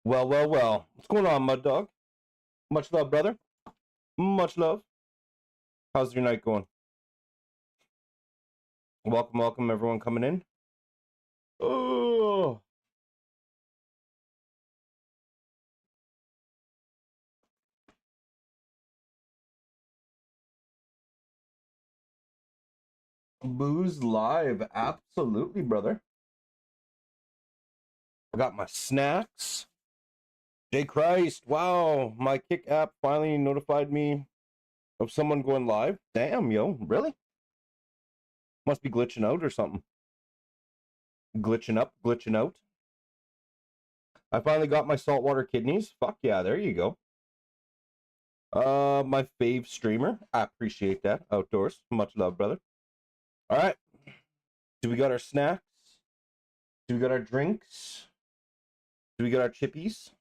Well, well, well. What's going on, Mud Dog? Much love, brother. Much love. How's your night going? Welcome, welcome, everyone coming in. Oh. Booze live. Absolutely, brother. I got my snacks. J Christ. Wow. My Kick app finally notified me of someone going live. Damn, yo. Really? Must be glitching out or something. Glitching up, glitching out. I finally got my saltwater kidneys. Fuck yeah, there you go. My fave streamer. I appreciate that. Outdoors. Much love, brother. All right. Do we got our snacks? Do we got our drinks? Do we got our chippies?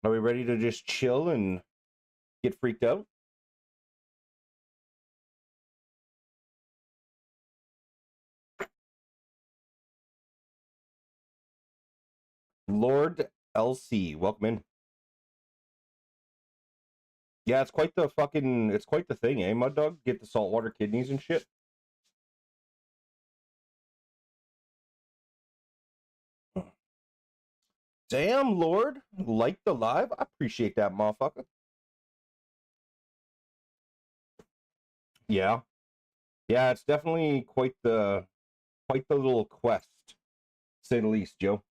Are we ready to just chill and get freaked out? Lord LC, welcome in. Yeah, it's quite the thing, eh, Mud Dog? Get the saltwater kidneys and shit. Damn, Lord. Like the live? I appreciate that, motherfucker. Yeah. Yeah, it's definitely quite the little quest, to say the least, Joe.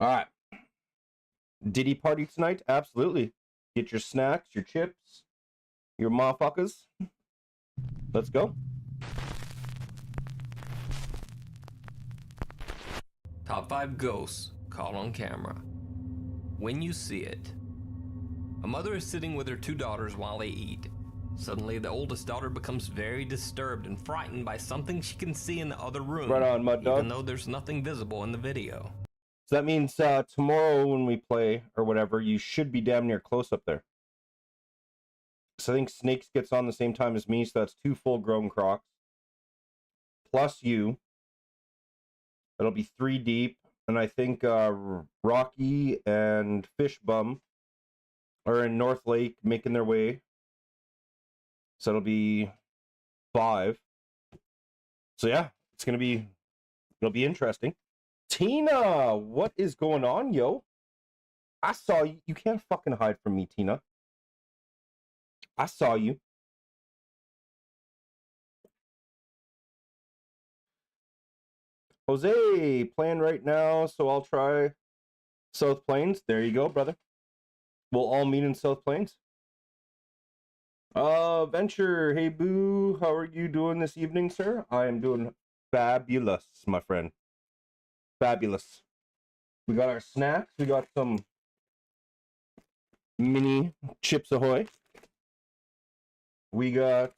Alright. Diddy party tonight? Absolutely. Get your snacks, your chips, your motherfuckers. Let's go. Top 5 ghosts caught on camera. When you see it. A mother is sitting with her 2 daughters while they eat. Suddenly, the oldest daughter becomes very disturbed and frightened by something she can see in the other room. Right on, Mud Dog. Even though there's nothing visible in the video. So that means tomorrow when we play, or whatever, you should be damn near close up there. So I think Snakes gets on the same time as me, so that's 2 full-grown crocs. Plus you. It'll be 3 deep. And I think Rocky and Fish Bum are in North Lake making their way. So it'll be 5. So yeah, it'll be interesting. Tina, what is going on, yo? I saw you. You can't fucking hide from me, Tina. I saw you. Jose, playing right now, so I'll try South Plains. There you go, brother. We'll all meet in South Plains. Venture, hey boo, how are you doing this evening, sir? I am doing fabulous, my friend. Fabulous. We got our snacks. We got some mini Chips Ahoy. We got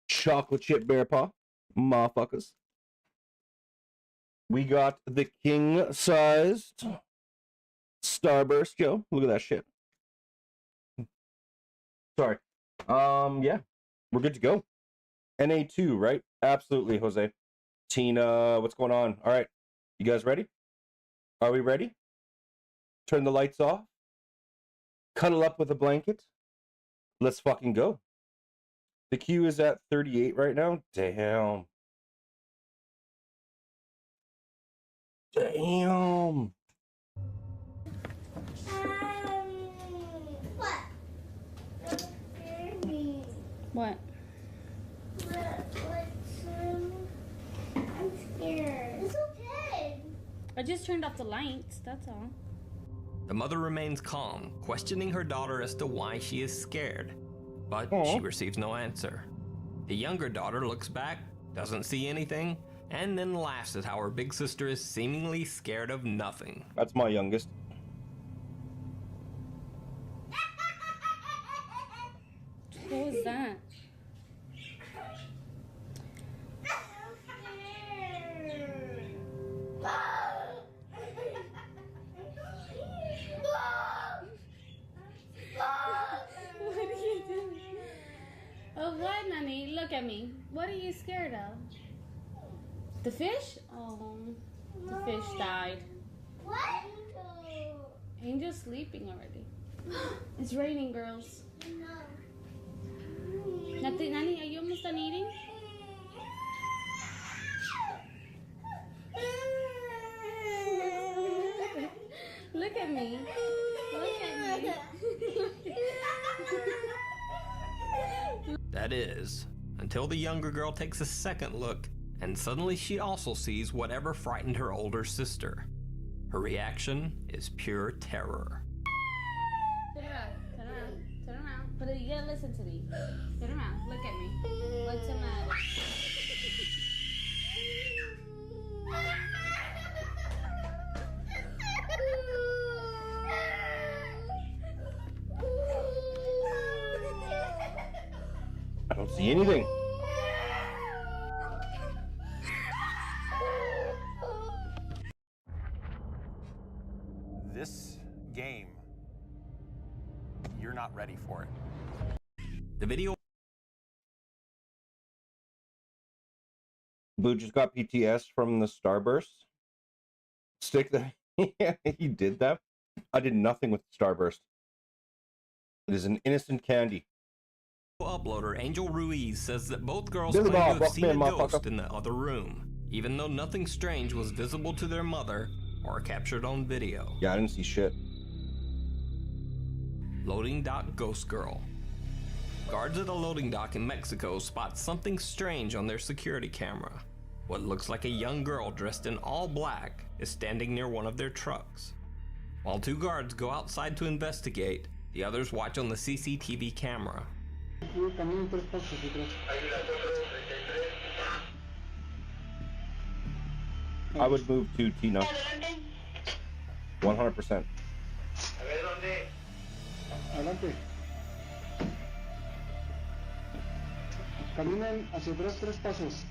chocolate chip bear paw, motherfuckers. We got the king-sized Starburst, Joe. Look at that shit. Sorry. Yeah. We're good to go. NA2, right? Absolutely, Jose. Tina, what's going on? All right. You guys ready? Are we ready? Turn the lights off. Cuddle up with a blanket. Let's fucking go. The queue is at 38 right now. Damn. Damn. What? I'm scared. It's okay. I just turned off the lights, that's all. The mother remains calm, questioning her daughter as to why she is scared. But she receives no answer. The younger daughter looks back, doesn't see anything, and then laughs at how her big sister is seemingly scared of nothing. That's my youngest. What was that? What are you doing? Oh, what, Nanny? Look at me. What are you scared of? The fish? Oh, the fish died. What? Angel's sleeping already. It's raining, girls. No. Nani, are you almost done eating? Look at me. Look at me. That is, until the younger girl takes a second look, and suddenly she also sees whatever frightened her older sister. Her reaction is pure terror. Turn around. Turn around. Turn around. But you gotta listen to me. Turn around. Look at me. What's the matter? I don't see anything. This game, you're not ready for it. The video Boo just got PTS from the Starburst. Stick that. Yeah, he did that. I did nothing with Starburst. It is an innocent candy. uploader Angel Ruiz says that both girls Billy claim Bob, to have walk seen me a in, ghost motherfucker. in the other room, even though nothing strange was visible to their mother or captured on video. Yeah, I didn't see shit. Loading dock ghost girl. Guards at a loading dock in Mexico spot something strange on their security camera. What looks like a young girl dressed in all black is standing near one of their trucks. While two guards go outside to investigate, the others watch on the CCTV camera. I would move to Tina. 100%. Adelante. Caminen hacia atrás 3 pasos.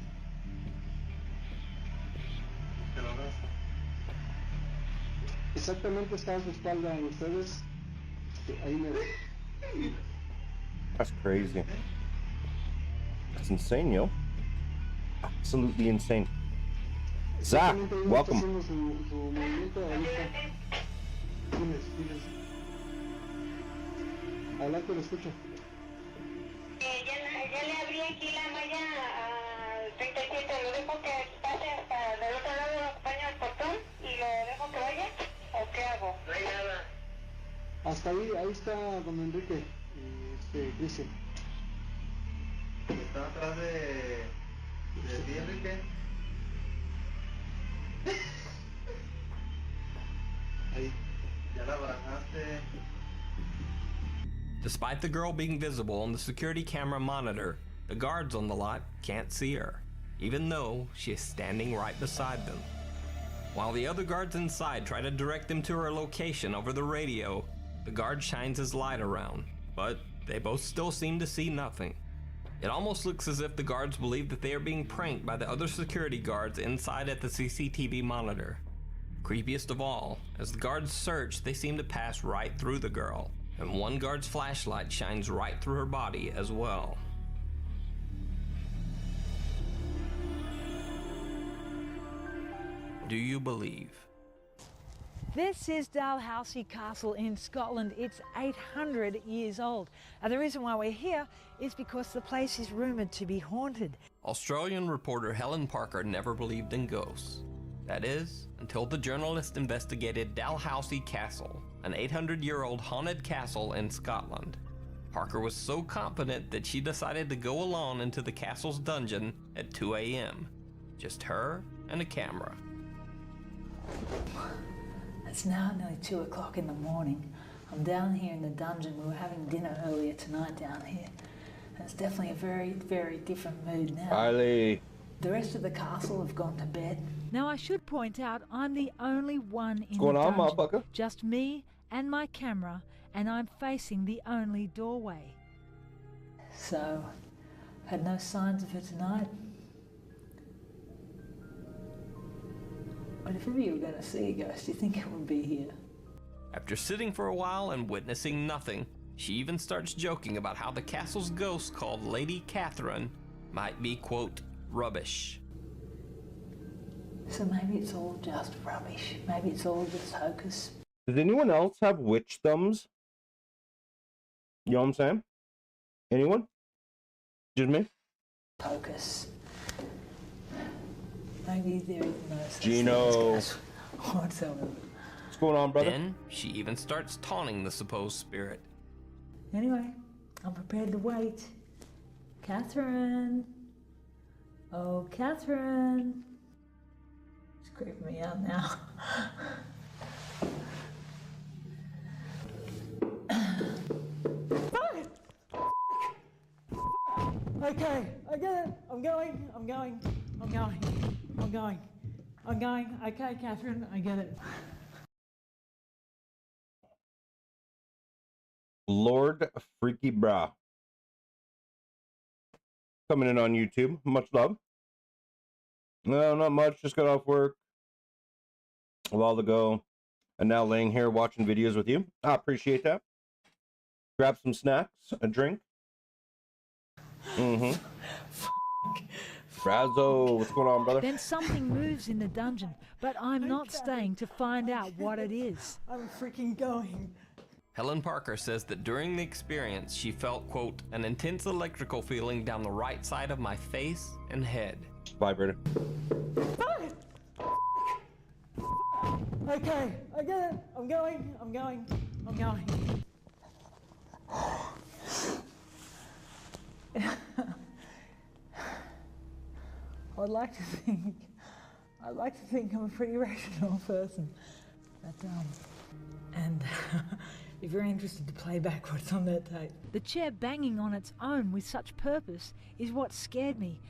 Exactamente está a su espalda y ustedes ahí me ven. That's crazy. That's insane, yo. Absolutely insane. Zach, Exactamente ahí está welcome. haciendo su movimiento ahorita. Diles. Adelante, lo escucho. Ya le abrí aquí la malla al 37, lo dejo que pase hasta del otro lado, lo acompaño al portón y lo dejo que vaya, ¿o qué hago? No hay nada. Hasta ahí está don Enrique y Cristian. Está atrás de ti, Enrique. Ahí. Ya la abrazaste. Despite the girl being visible on the security camera monitor, the guards on the lot can't see her, even though she is standing right beside them. While the other guards inside try to direct them to her location over the radio, the guard shines his light around, but they both still seem to see nothing. It almost looks as if the guards believe that they are being pranked by the other security guards inside at the CCTV monitor. Creepiest of all, as the guards search, they seem to pass right through the girl, and one guard's flashlight shines right through her body as well. Do you believe? This is Dalhousie Castle in Scotland. It's 800 years old. And the reason why we're here is because the place is rumoured to be haunted. Australian reporter Helen Parker never believed in ghosts. That is, until the journalist investigated Dalhousie Castle, an 800-year-old haunted castle in Scotland. Parker was so confident that she decided to go alone into the castle's dungeon at 2 a.m. Just her and a camera. It's now nearly 2 o'clock in the morning. I'm down here in the dungeon. We were having dinner earlier tonight down here. And it's definitely a very, very different mood now. Kylie. The rest of the castle have gone to bed. Now I should point out I'm the only one in going the on, dungeon. motherfucker? Just me and my camera, and I'm facing the only doorway. So, had no signs of her tonight. But if ever you were going to see a ghost, you think it would be here. After sitting for a while and witnessing nothing, she even starts joking about how the castle's ghost called Lady Catherine might be, quote, rubbish. So maybe it's all just rubbish. Maybe it's all just hocus. Does anyone else have witch thumbs? You know what I'm saying? Anyone? Just me? Pocus. Maybe there is no such Gino. thing as whatsoever. What's going on, brother? Then she even starts taunting the supposed spirit. Anyway, I'm prepared to wait. Catherine. Oh, Catherine. It's creeping me out now. Okay, I get it. I'm going. Okay, Catherine, I get it. Lord Freaky Bra. Coming in on YouTube. Much love. No, not much. Just got off work a while ago. And now laying here watching videos with you. I appreciate that. Grab some snacks, a drink. Mm-hmm. Razzo, what's going on, brother? Then something moves in the dungeon, but I'm not staying to find out what it is. I'm freaking going. Helen Parker says that during the experience, she felt, quote, an intense electrical feeling down the right side of my face and head. Vibrator. Okay, I get it. I'm going. I'd like to think I'm a pretty rational person, but and if you're interested to play back what's on that tape. The chair banging on its own with such purpose is what scared me.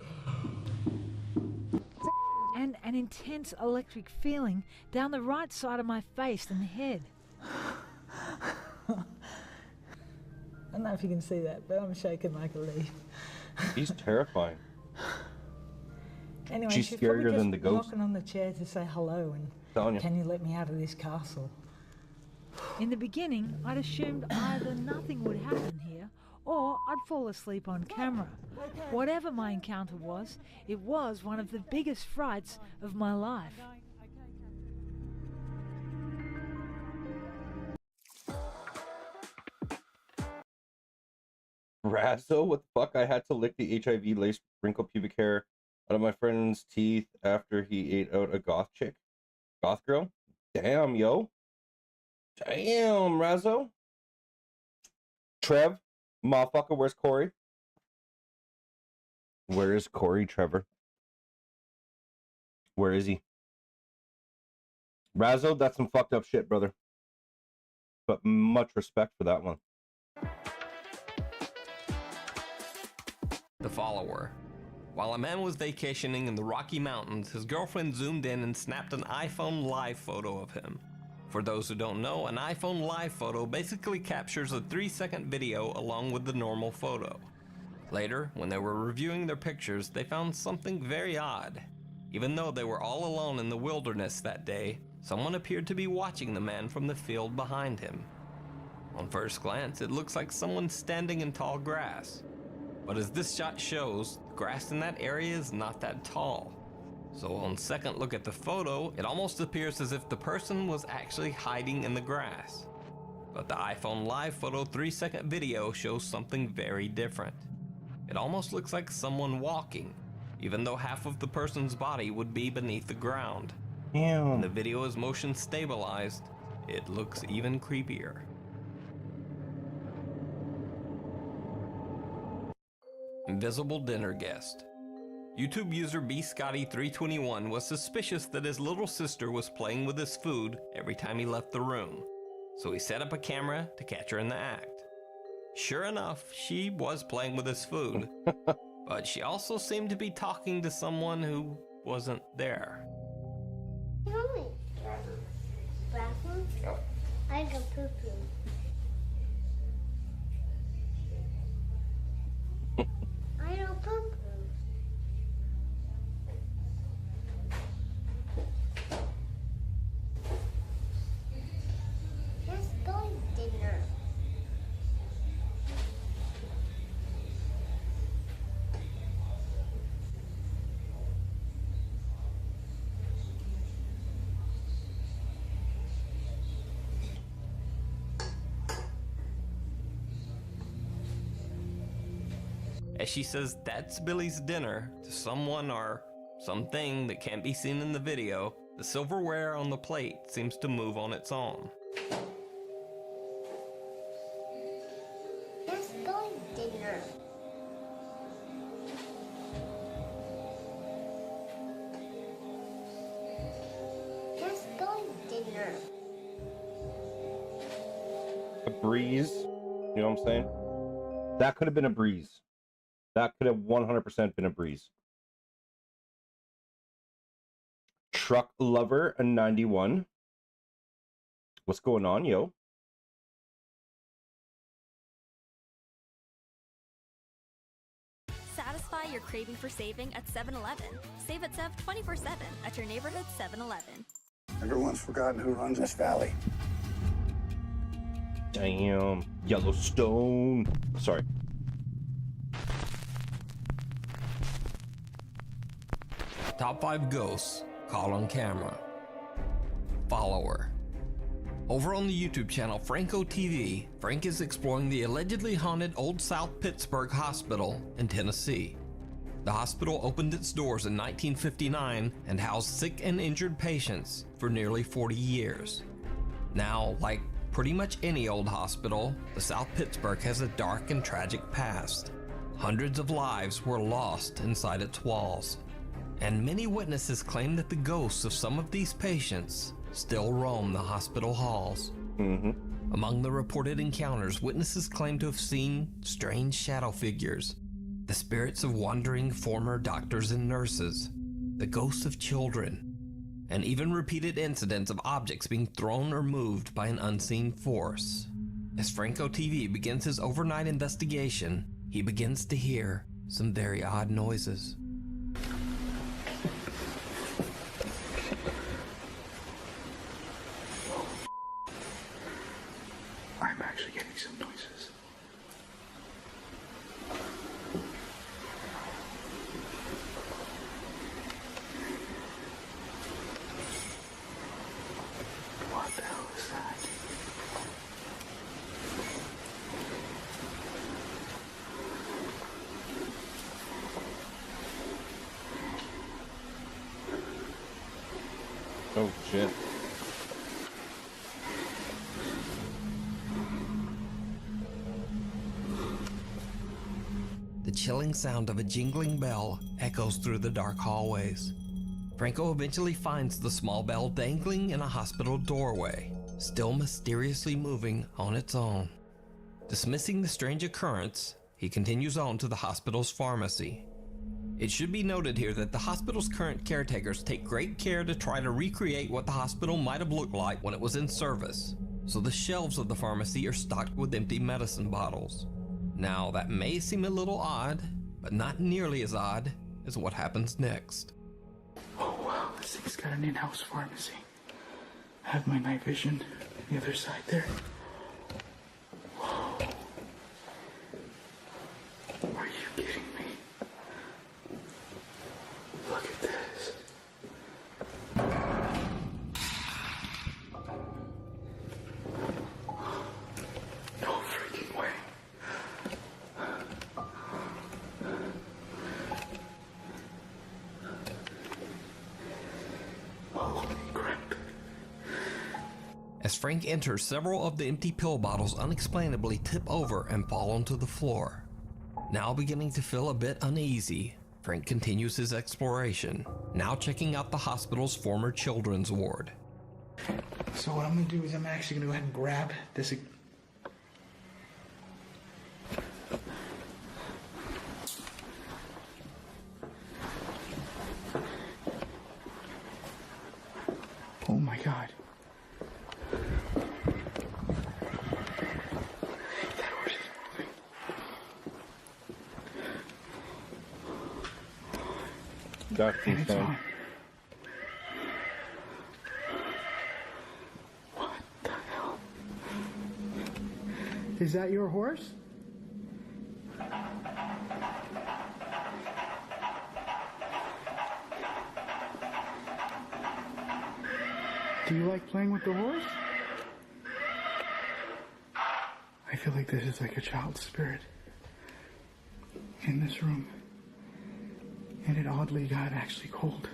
And an intense electric feeling down the right side of my face and head. I don't know if you can see that, but I'm shaking like a leaf. He's terrifying. Anyway, she's scarier than the ghost. Knocking on the chair to say hello and can you let me out of this castle? In the beginning, I'd assumed either nothing would happen here or I'd fall asleep on camera. Whatever my encounter was, it was one of the biggest frights of my life. Razzo, what the fuck? I had to lick the HIV-laced wrinkled pubic hair out of my friend's teeth after he ate out a goth chick. Goth girl? Damn, yo. Damn, Razzo. Trev, motherfucker, where's Corey? Where is Corey, Trevor? Where is he? Razzo, that's some fucked up shit, brother. But much respect for that one. The follower. While a man was vacationing in the Rocky Mountains, his girlfriend zoomed in and snapped an iPhone live photo of him. For those who don't know, an iPhone live photo basically captures a 3-second video along with the normal photo. Later, when they were reviewing their pictures, they found something very odd. Even though they were all alone in the wilderness that day, someone appeared to be watching the man from the field behind him. On first glance, it looks like someone standing in tall grass. But as this shot shows, the grass in that area is not that tall. So on second look at the photo, it almost appears as if the person was actually hiding in the grass. But the iPhone live photo 3-second video shows something very different. It almost looks like someone walking, even though half of the person's body would be beneath the ground. When the video is motion stabilized, it looks even creepier. Invisible dinner guest. YouTube user bscotty321 was suspicious that his little sister was playing with his food every time he left the room, so he set up a camera to catch her in the act. Sure enough, she was playing with his food, but she also seemed to be talking to someone who wasn't there. Mommy. Bathroom? Yep. I go poo-poo. I go poo-poo. Let's go to dinner. as she says that's Billy's dinner to someone or something that can't be seen in the video. The silverware on the plate seems to move on its own. Let's go dinner. Let's go dinner. A breeze. You know what I'm saying? That could have been a breeze. That could have 100% been a breeze. Truck Lover, a 91. What's going on, yo? Satisfy your craving for saving at 7-Eleven. Save at Sev 24/7 at your neighborhood 7-Eleven. Everyone's forgotten who runs this valley. Damn. Yellowstone. Sorry. Top 5 ghosts caught on camera. Follower. Over on the YouTube channel Franco TV, Frank is exploring the allegedly haunted Old South Pittsburgh Hospital in Tennessee. The hospital opened its doors in 1959 and housed sick and injured patients for nearly 40 years. Now, like pretty much any old hospital, the South Pittsburgh has a dark and tragic past. Hundreds of lives were lost inside its walls, and many witnesses claim that the ghosts of some of these patients still roam the hospital halls. Among the reported encounters, witnesses claim to have seen strange shadow figures, the spirits of wandering former doctors and nurses, the ghosts of children, and even repeated incidents of objects being thrown or moved by an unseen force. As Franco TV begins his overnight investigation, he begins to hear some very odd noises. I'm actually getting some noises. What the hell is that? Oh, shit. The chilling sound of a jingling bell echoes through the dark hallways. Franco eventually finds the small bell dangling in a hospital doorway, still mysteriously moving on its own. Dismissing the strange occurrence, he continues on to the hospital's pharmacy. It should be noted here that the hospital's current caretakers take great care to try to recreate what the hospital might have looked like when it was in service, so the shelves of the pharmacy are stocked with empty medicine bottles. Now, that may seem a little odd, but not nearly as odd as what happens next. Oh wow, this thing's got an in-house pharmacy. I have my night vision the other side there. Whoa. Are you kidding me? Look at this. No freaking way. Holy crap. As Frank enters, several of the empty pill bottles unexplainably tip over and fall onto the floor. Now beginning to feel a bit uneasy, Frank continues his exploration, now checking out the hospital's former children's ward. So what I'm gonna do is I'm actually gonna go ahead and grab this. Oh my God. That horse is moving. That's And it's insane. on. What the hell? Is that your horse? Do you like playing with the horse? I feel like this is like a child's spirit. in this room, and it oddly got actually cold.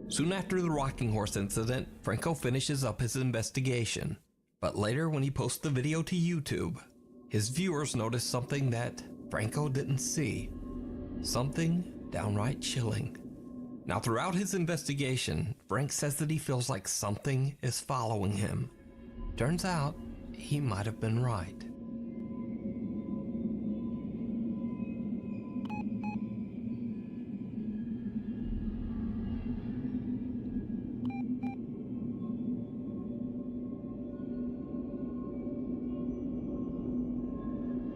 Soon after the rocking horse incident, Franco finishes up his investigation. But later, when he posts the video to YouTube, his viewers notice something that Franco didn't see. Something downright chilling. Now, throughout his investigation, Frank says that he feels like something is following him. Turns out, he might have been right.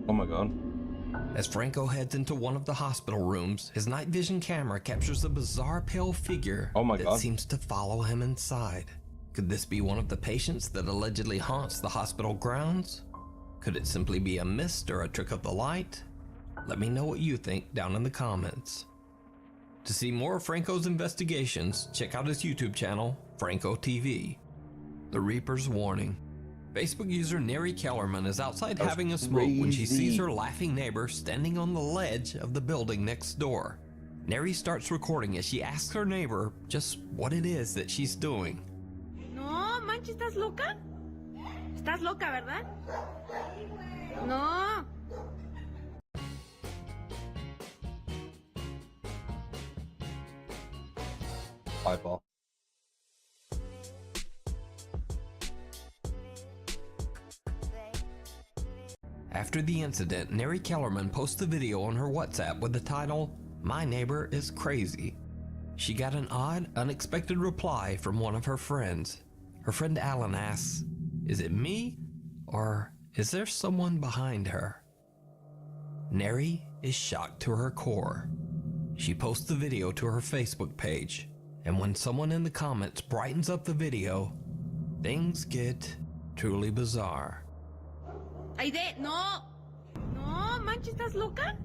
Oh my god. As Franco heads into one of the hospital rooms, his night vision camera captures a bizarre pale figure that seems to follow him inside. Could this be one of the patients that allegedly haunts the hospital grounds? Could it simply be a mist or a trick of the light? Let me know what you think down in the comments. To see more of Franco's investigations, check out his YouTube channel, Franco TV. The Reaper's Warning. Facebook user Neri Kellerman is outside having a smoke when she sees her laughing neighbor standing on the ledge of the building next door. Neri starts recording as she asks her neighbor just what it is that she's doing. No, manches, ¿estás loca? ¿Estás loca, verdad? No. Eyeball. After the incident, Neri Kellerman posts a video on her WhatsApp with the title, "My Neighbor is Crazy." She got an odd, unexpected reply from one of her friends. Her friend Alan asks, "Is it me? Or is there someone behind her?" Neri is shocked to her core. She posts the video to her Facebook page, and when someone in the comments brightens up the video, things get truly bizarre. Aide, no. No, manches, ¿estás loca?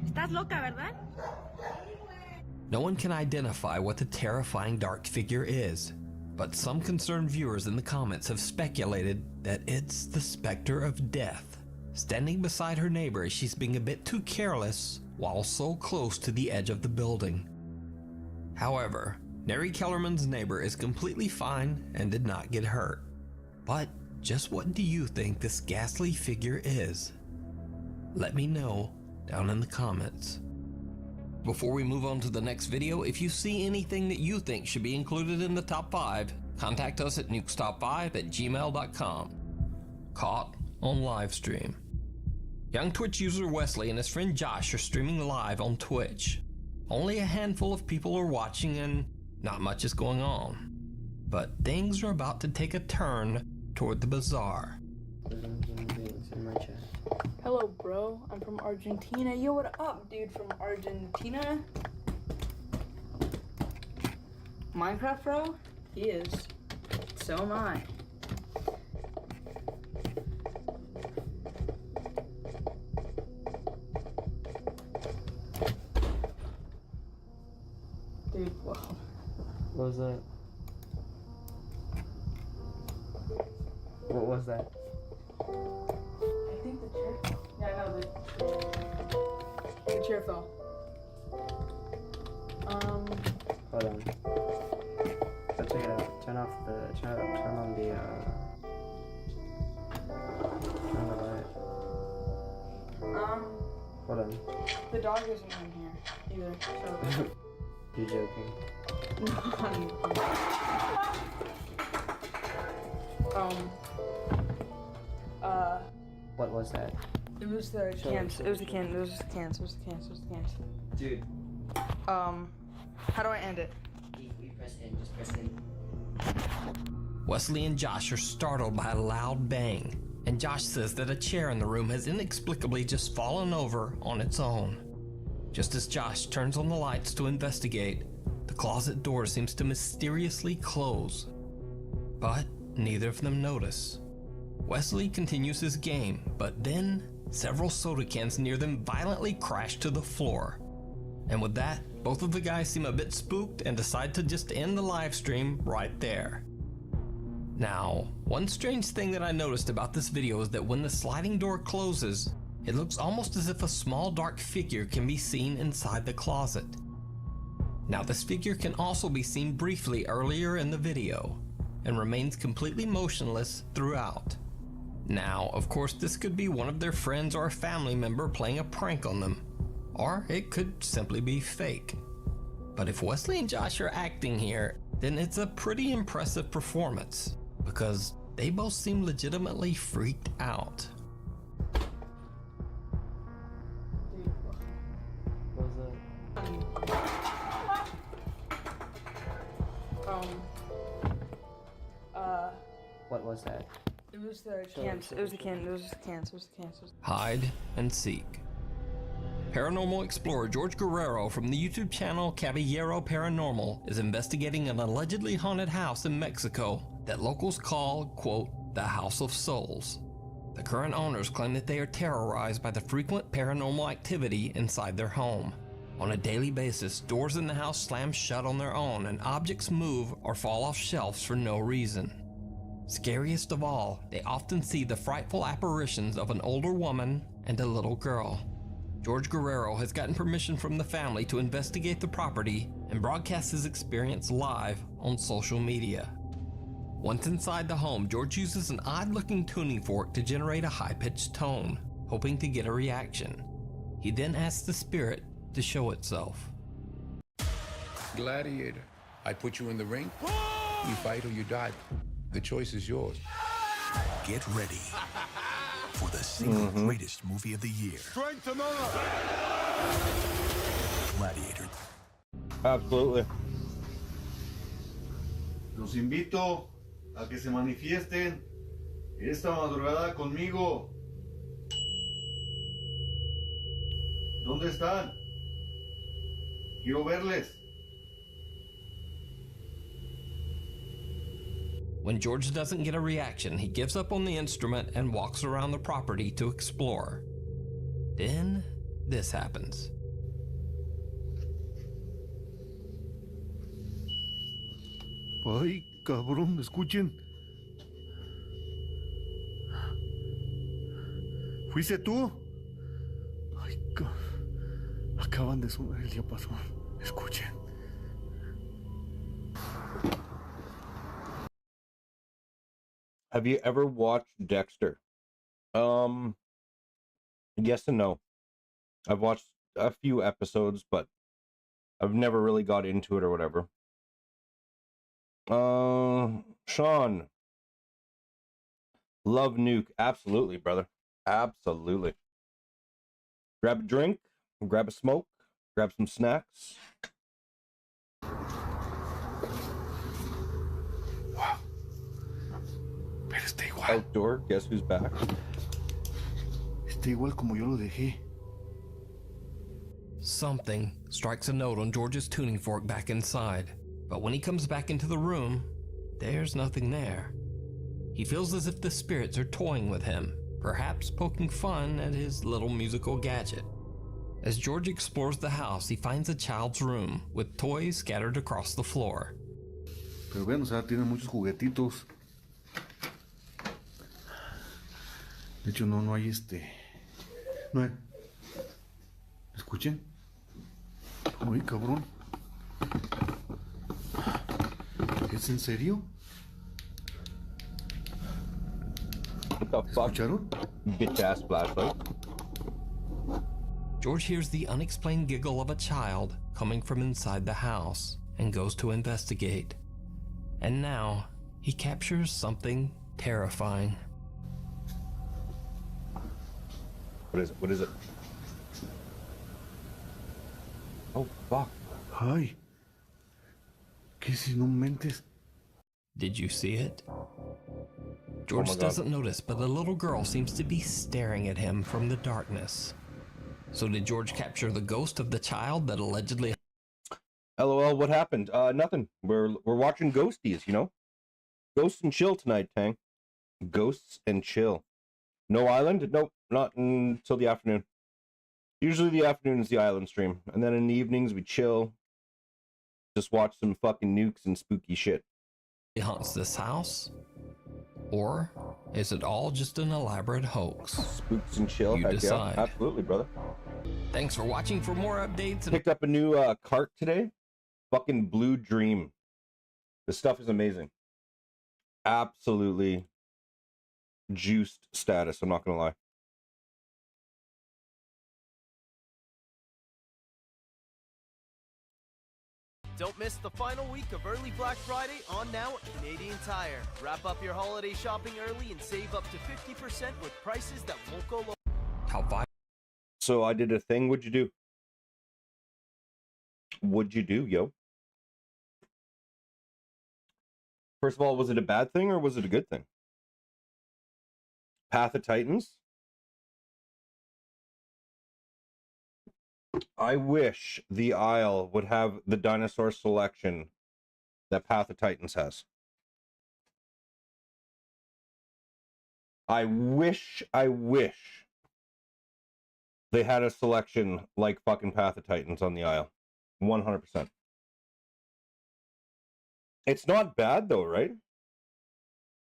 ¿Estás loca, verdad? No one can identify what the terrifying dark figure is, but some concerned viewers in the comments have speculated that it's the specter of death, standing beside her neighbor as she's being a bit too careless while so close to the edge of the building. However, Neri Kellerman's neighbor is completely fine and did not get hurt. But just what do you think this ghastly figure is? Let me know down in the comments. Before we move on to the next video, if you see anything that you think should be included in the top 5, contact us at nukestop5@gmail.com. Caught on live stream. Young Twitch user Wesley and his friend Josh are streaming live on Twitch. Only a handful of people are watching and not much is going on. But things are about to take a turn toward the bizarre. Hello, bro. I'm from Argentina. Yo, what up, dude from Argentina? Minecraft, bro? He is. So am I. Dude, whoa. What was that? What was that? I think the chair fell. Yeah, I know, the chair fell. Hold on. So check it out. Turn on the, turn on the light. Hold on. The dog isn't in here either, so. You're joking. What was that? It was the cans. It was the cans. It was the cans. It was the cans. It was the cans. Dude. How do I end it? We press in. Just press in. Wesley and Josh are startled by a loud bang, and Josh says that a chair in the room has inexplicably just fallen over on its own. Just as Josh turns on the lights to investigate, the closet door seems to mysteriously close. But neither of them notice. Wesley continues his game, but then several soda cans near them violently crash to the floor. And with that, both of the guys seem a bit spooked and decide to just end the live stream right there. Now, one strange thing that I noticed about this video is that when the sliding door closes, It looks almost as if a small dark figure can be seen inside the closet. Now this figure can also be seen briefly earlier in the video and remains completely motionless throughout. Now, of course, this could be one of their friends or a family member playing a prank on them, or it could simply be fake. But if Wesley and Josh are acting here, then it's a pretty impressive performance, because they both seem legitimately freaked out. What was that? It was the cans. It was the cans. It was the cans. It was the cans. Hide and seek. Paranormal explorer George Guerrero from the YouTube channel Caballero Paranormal is investigating an allegedly haunted house in Mexico that locals call, quote, the House of Souls. The current owners claim that they are terrorized by the frequent paranormal activity inside their home. On a daily basis, doors in the house slam shut on their own and objects move or fall off shelves for no reason. Scariest of all, they often see the frightful apparitions of an older woman and a little girl. George Guerrero has gotten permission from the family to investigate the property and broadcast his experience live on social media. Once inside the home, George uses an odd-looking tuning fork to generate a high-pitched tone, hoping to get a reaction. He then asks the spirit to show itself. Gladiator, I put you in the ring. You fight or you die. The choice is yours. Get ready for the single greatest movie of the year. Strength to honor. Gladiator. Absolutely. Los invito a que se manifiesten esta madrugada conmigo. ¿Dónde están? Quiero verles. When George doesn't get a reaction, he gives up on the instrument and walks around the property to explore. Then, this happens. Ay, cabrón, escuchen. ¿Fuiste tú? Ay, acaban de sonar el diapasón. Escuchen. Have you ever watched Dexter? Yes and no. I've watched a few episodes, but I've never really got into it or whatever. Sean. Love Nuke. Absolutely, brother. Absolutely. Grab a drink, grab a smoke, grab some snacks. Wow. Pero está igual. Outdoor, guess who's back? Está igual como yo lo dejé. Something strikes a note on George's tuning fork back inside, but when he comes back into the room, there's nothing there. He feels as if the spirits are toying with him, perhaps poking fun at his little musical gadget. As George explores the house, he finds a child's room with toys scattered across the floor. Pero vean, o sea, tiene muchos juguetitos. De hecho, no hay no hay. ¿Escuchen? Ay, cabrón. ¿Es en serio? What the fuck? ¿Escucharon? Bitch ass flashlight. George hears the unexplained giggle of a child coming from inside the house and goes to investigate. And now he captures something terrifying. What is it? What is it? Oh, fuck. Ay. ¿Qué si no mentes? Did you see it? George doesn't notice, but the little girl seems to be staring at him from the darkness. So did George capture the ghost of the child that allegedly... LOL, what happened? Nothing. We're watching Ghosties, you know? Ghosts and chill tonight, Tang. Ghosts and chill. No island? Nope, not until the afternoon. Usually the afternoon is the island stream. And then in the evenings we chill. Just watch some fucking nukes and spooky shit. He haunts this house? Or is it all just an elaborate hoax? Spooks and chill. You Heck decide. yeah. Absolutely, brother. Thanks for watching. For more updates, Picked up a new cart today. Fucking Blue Dream. This stuff is amazing. Absolutely juiced status. I'm not gonna lie. Don't miss the final week of early Black Friday on now at Canadian Tire. Wrap up your holiday shopping early and save up to 50% with prices that won't go low. So I did a thing. What'd you do? What'd you do, yo? First of all, was it a bad thing or was it a good thing? Path of Titans? I wish the aisle would have the dinosaur selection that Path of Titans has. I wish they had a selection like fucking Path of Titans on the aisle. 100%. It's not bad though, right?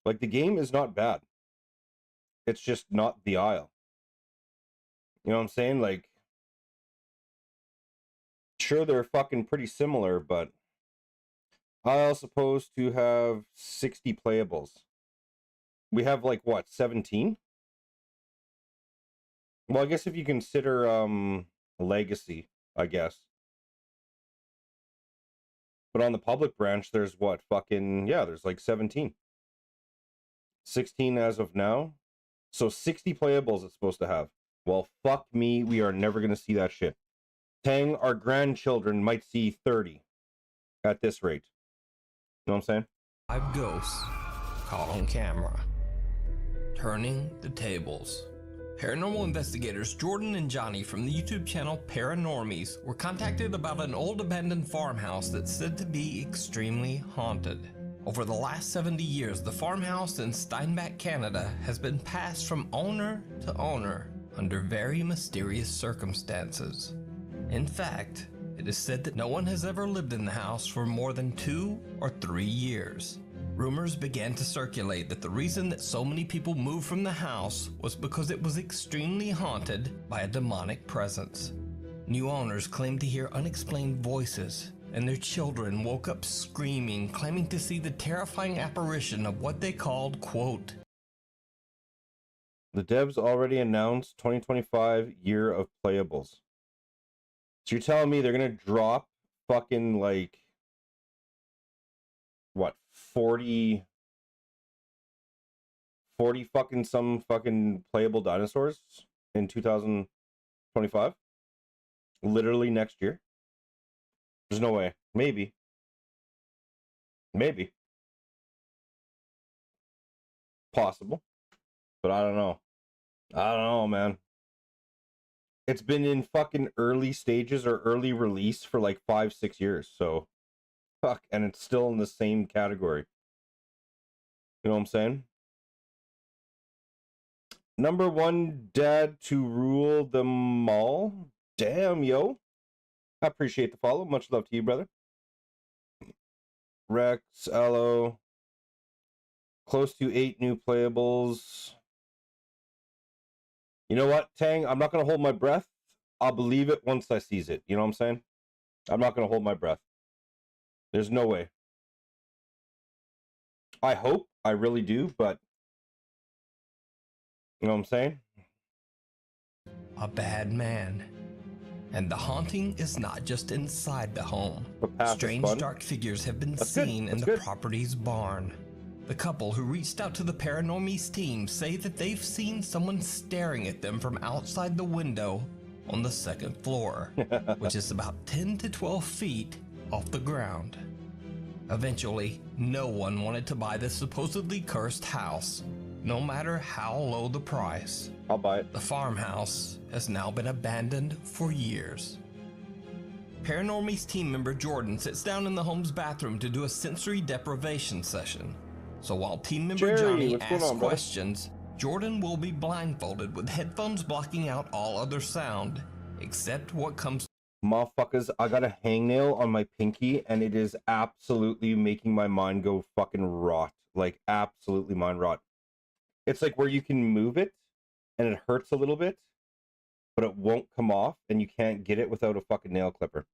Like, the game is not bad. It's just not the aisle. You know what I'm saying? Like, sure, they're fucking pretty similar, but aisle's supposed to have 60 playables. We have, like, what, 17? Well, I guess if you consider Legacy, I guess. But on the public branch, there's what? Fucking, yeah, there's like 17. 16 as of now. So 60 playables it's supposed to have. Well, fuck me, we are never going to see that shit. Tang, our grandchildren might see 30 at this rate. You know what I'm saying? 5 ghosts caught on camera. Turning the tables. Paranormal investigators Jordan and Johnny from the YouTube channel Paranormies were contacted about an old abandoned farmhouse that's said to be extremely haunted. Over the last 70 years, the farmhouse in Steinbach, Canada has been passed from owner to owner under very mysterious circumstances. In fact, it is said that no one has ever lived in the house for more than 2 or 3 years. Rumors began to circulate that the reason that so many people moved from the house was because it was extremely haunted by a demonic presence. New owners claimed to hear unexplained voices, and their children woke up screaming, claiming to see the terrifying apparition of what they called, quote, the devs already announced 2025 year of playables. So you're telling me they're going to drop fucking, like, what, 40 fucking some fucking playable dinosaurs in 2025? Literally next year? There's no way. Maybe. Possible. But I don't know. Man. It's been in fucking early stages or early release for like 5-6 years, so fuck, and it's still in the same category. You know what I'm saying? Number 1 dad to rule them all. Damn, yo. I appreciate the follow. Much love to you, brother. Rex, Aloe. Close to 8 new playables. You know what, Tang? I'm not going to hold my breath. I'll believe it once I sees it. You know what I'm saying? I'm not going to hold my breath. There's no way. I hope. I really do, but... You know what I'm saying? A bad man. And the haunting is not just inside the home. Strange dark figures have been seen in the property's barn. The couple who reached out to the Paranormies team say that they've seen someone staring at them from outside the window on the 2nd floor, which is about 10 to 12 feet off the ground. Eventually, no one wanted to buy this supposedly cursed house, no matter how low the price. I'll buy it. The farmhouse has now been abandoned for years. Paranormies team member Jordan sits down in the home's bathroom to do a sensory deprivation session. So while team member Johnny asks questions, Jordan will be blindfolded with headphones blocking out all other sound, except what comes. Motherfuckers, I got a hangnail on my pinky, and it is absolutely making my mind go fucking rot. Like, absolutely mind rot. It's like where you can move it and it hurts a little bit, but it won't come off and you can't get it without a fucking nail clipper.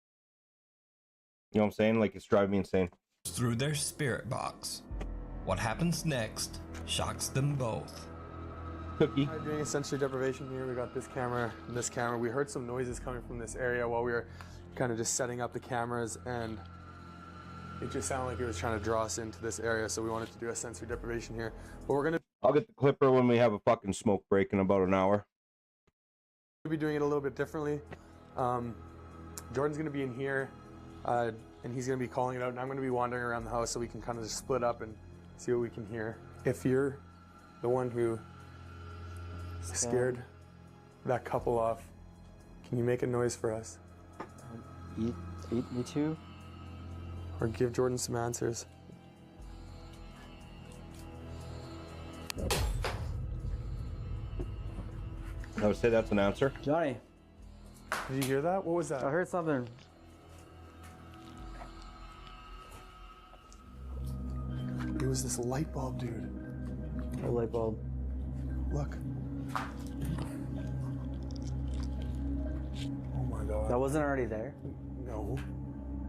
You know what I'm saying? Like, it's driving me insane. Through their spirit box. What happens next shocks them both. Cookie. We're doing a sensory deprivation here. We got this camera and this camera. We heard some noises coming from this area while we were kind of just setting up the cameras, and it just sounded like it was trying to draw us into this area, so we wanted to do a sensory deprivation here. But we're gonna... I'll get the clipper when we have a fucking smoke break in about an hour. We'll be doing it a little bit differently. Jordan's gonna be in here, and he's gonna be calling it out, and I'm gonna be wandering around the house so we can kind of just split up and see what we can hear. If you're the one who scared that couple off, can you make a noise for us? Eat me too? Or give Jordan some answers. I would say that's an answer. Johnny. Did you hear that? What was that? I heard something. It was this light bulb, dude. What light bulb? Look. Oh my god. That wasn't already there? No.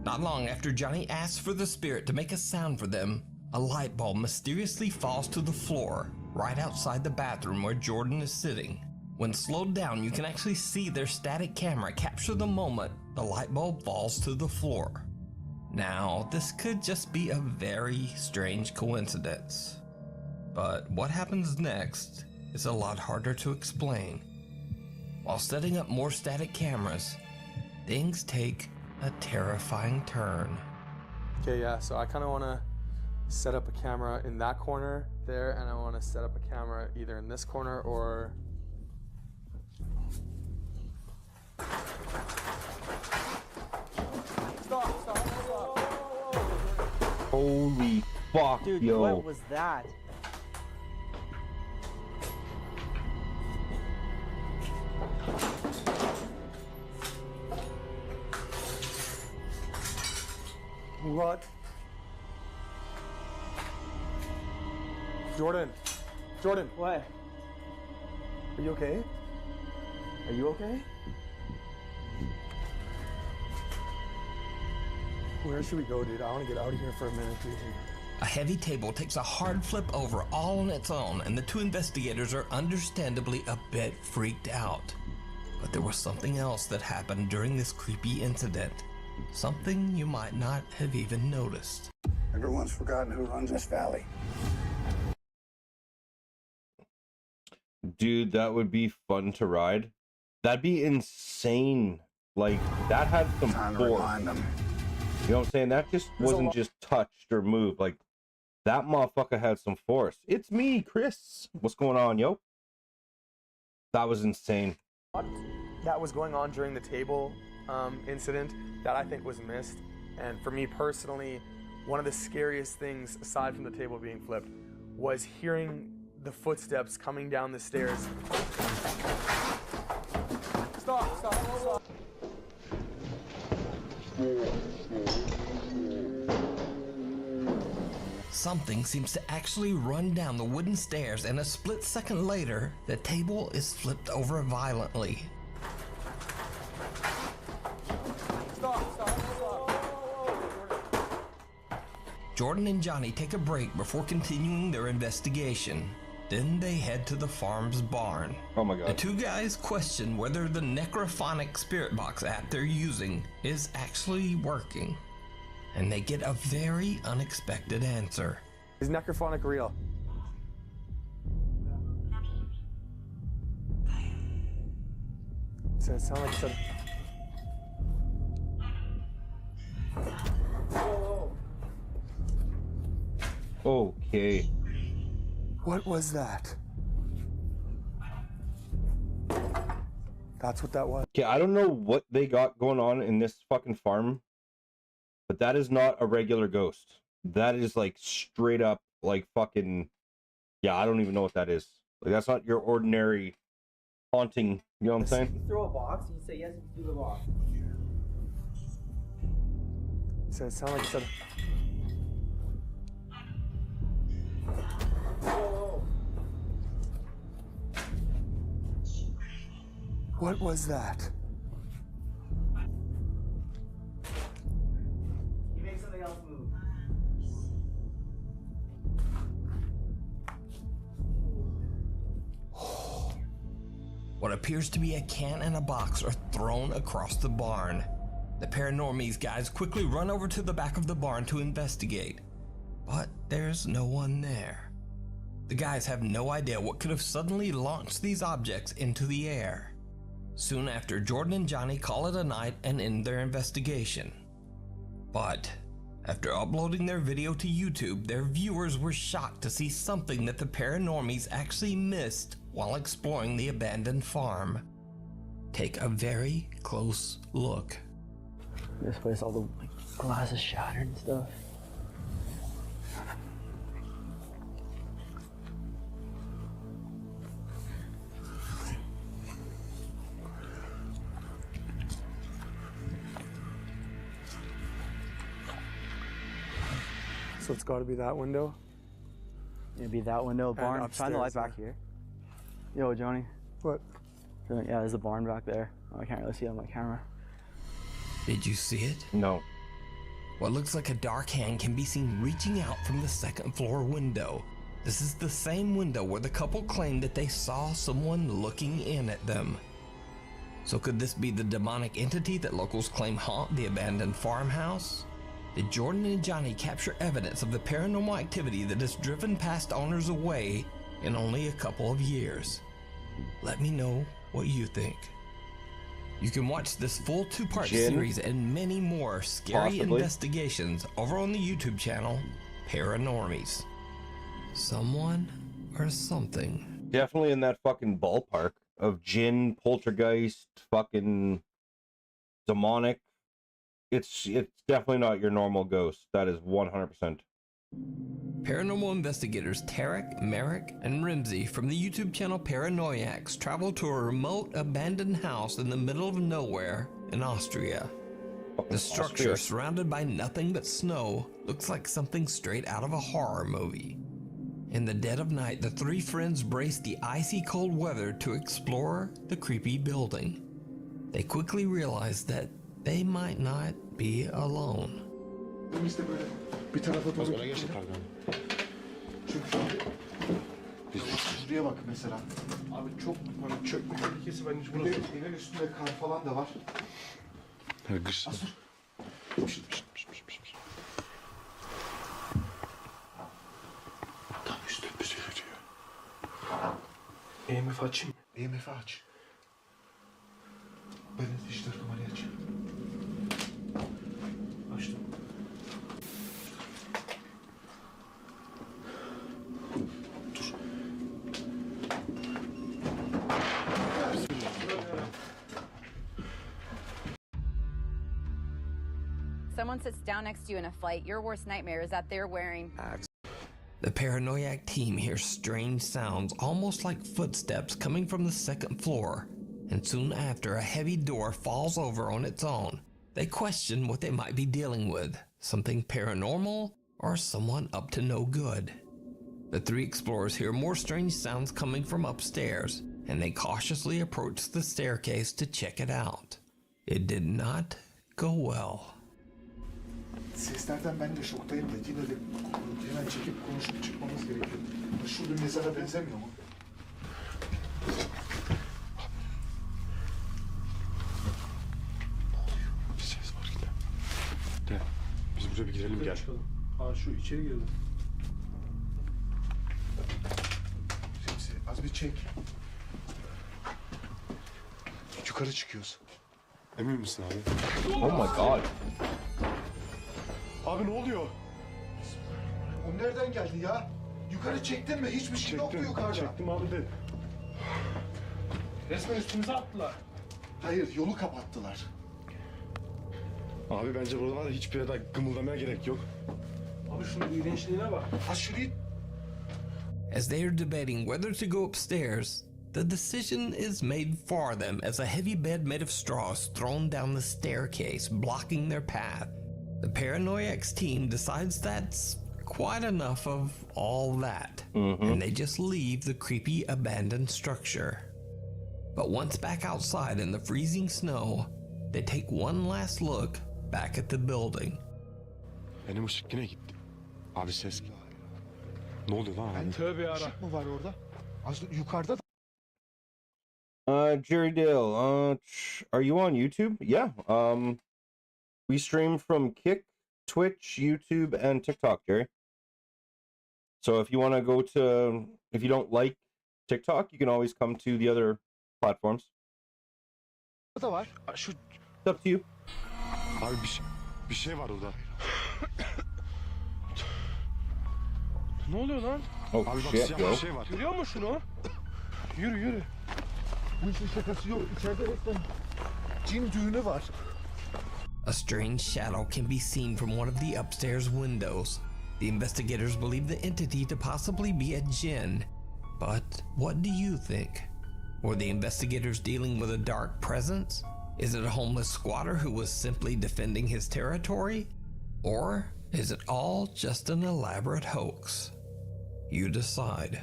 Not long after Johnny asks for the spirit to make a sound for them, a light bulb mysteriously falls to the floor right outside the bathroom where Jordan is sitting. When slowed down, you can actually see their static camera capture the moment the light bulb falls to the floor. Now, this could just be a very strange coincidence, but what happens next is a lot harder to explain. While setting up more static cameras, things take a terrifying turn. Okay, yeah, so I kind of want to set up a camera in that corner there, and I want to set up a camera either in this corner or... Stop. Holy fuck, dude, yo. What was that? What? Jordan. What? Are you okay? Are you okay? Where should we go, dude? I want to get out of here for a minute, dude. A heavy table takes a hard flip over all on its own, and the two investigators are understandably a bit freaked out. But there was something else that happened during this creepy incident. Something you might not have even noticed. Everyone's forgotten who runs this valley. Dude, that would be fun to ride. That'd be insane. Like, that had some force. You know what I'm saying? That just wasn't just touched or moved. Like, that motherfucker had some force. It's me, Chris. What's going on, yo? That was insane. That was going on during the table incident that I think was missed. And for me personally, one of the scariest things, aside from the table being flipped, was hearing the footsteps coming down the stairs. Stop. Something seems to actually run down the wooden stairs, and a split second later, the table is flipped over violently. Jordan and Johnny take a break before continuing their investigation. Then they head to the farm's barn. Oh my god. The two guys question whether the necrophonic spirit box app they're using is actually working. And they get a very unexpected answer. Is necrophonic real? Does it sound like some... Okay. What was that? That's what that was. Okay, I don't know what they got going on in this fucking farm, but that is not a regular ghost. That is like straight up like fucking, yeah, I don't even know what that is. Like, that's not your ordinary haunting, you know what I'm saying? You throw a box, you say yes, you do the box. Does it sound like some... What was that? You make something else move. What appears to be a can and a box are thrown across the barn. The Paranormies guys quickly run over to the back of the barn to investigate, but there's no one there. The guys have no idea what could have suddenly launched these objects into the air. Soon after, Jordan and Johnny call it a night and end their investigation. But after uploading their video to YouTube, their viewers were shocked to see something that the Paranormies actually missed while exploring the abandoned farm. Take a very close look. This place, all the glass is shattered and stuff. So it's got to be that window. It'd be that window, barn. Shine the light back here. Yo, Johnny. What? Yeah, there's the barn back there. Oh, I can't really see it on my camera. Did you see it? No. What looks like a dark hand can be seen reaching out from the second floor window. This is the same window where the couple claimed that they saw someone looking in at them. So could this be the demonic entity that locals claim haunt the abandoned farmhouse? Did Jordan and Johnny capture evidence of the paranormal activity that has driven past owners away in only a couple of years? Let me know what you think. You can watch this full 2-part series and many more scary investigations over on the YouTube channel Paranormies. Someone or something. Definitely in that fucking ballpark of jinn, poltergeist, fucking demonic. It's definitely not your normal ghost. That is 100%. Paranormal investigators Tarek, Merrick, and Rimsey from the YouTube channel Paranoiacs travel to a remote abandoned house in the middle of nowhere in Austria. The structure, surrounded by nothing but snow, looks like something straight out of a horror movie. In the dead of night, the three friends brace the icy cold weather to explore the creepy building. They quickly realize that they might not be alone. Bir tarafa doğru. Şuraya bak mesela. Abi çok hani çökme tehlikesi bence burası. Evin üstünde kar falan da var. Asır. Tam üstümüze yürüyor. EMF açayım. EMF aç. Benim dijital kamerayı aç. Açtım. Someone sits down next to you in a flight, your worst nightmare is that they're wearing... The Paranoiac team hears strange sounds, almost like footsteps coming from the second floor, and soon after, a heavy door falls over on its own. They question what they might be dealing with, something paranormal or someone up to no good. The three explorers hear more strange sounds coming from upstairs, and they cautiously approach the staircase to check it out. It did not go well. Seslerden ben de şoktayım da yine de hemen çekip konuşup çıkmamız gerekiyor. Şu bir mezara benzemiyor mu? Bir ses var yine. Gel. Biz buraya bir girelim gel. Aa şu içeri girelim. Az bir çek. Yukarı çıkıyoruz. Emin misin abi? Oh my god. Abi ne oluyor? O nereden geldi ya? Yukarı çektin mi? Hiçbir şey yoktu yukarıda. Çektim abi de. Resmen üstümüze attılar. Hayır, yolu kapattılar. Abi bence burada var ya hiçbir yere gımıldamaya gerek yok. Abi şunun iğrençliğine bak. Ha şurayı... As they are debating whether to go upstairs, the decision is made for them as a heavy bed made of straw is thrown down the staircase, blocking their path. The Paranoiacs team decides that's quite enough of all that, and they just leave the creepy abandoned structure. But once back outside in the freezing snow, they take one last look back at the building. Benim ışık yine gitti. Abi ses. Ne oldu lan abi? Tövbe yara. Işık mı var orada? Az yukarıda da. Jerry Dale, are you on YouTube? Yeah. We stream from Kick, Twitch, YouTube, and TikTok, Jerry. So if you want to go to, if you don't like TikTok, you can always come to the other platforms. Da var. Şu It's up to you. Abi bir şey var orada. Ne oluyor lan? Oh Abi bak shit, siyah yo. bir şey var. görüyor musun şunu? Yürü yürü. Bu işin şakası yok. İçeride resmen cin düğünü var. A strange shadow can be seen from one of the upstairs windows. The investigators believe the entity to possibly be a djinn. But what do you think? Were the investigators dealing with a dark presence? Is it a homeless squatter who was simply defending his territory? Or is it all just an elaborate hoax? You decide.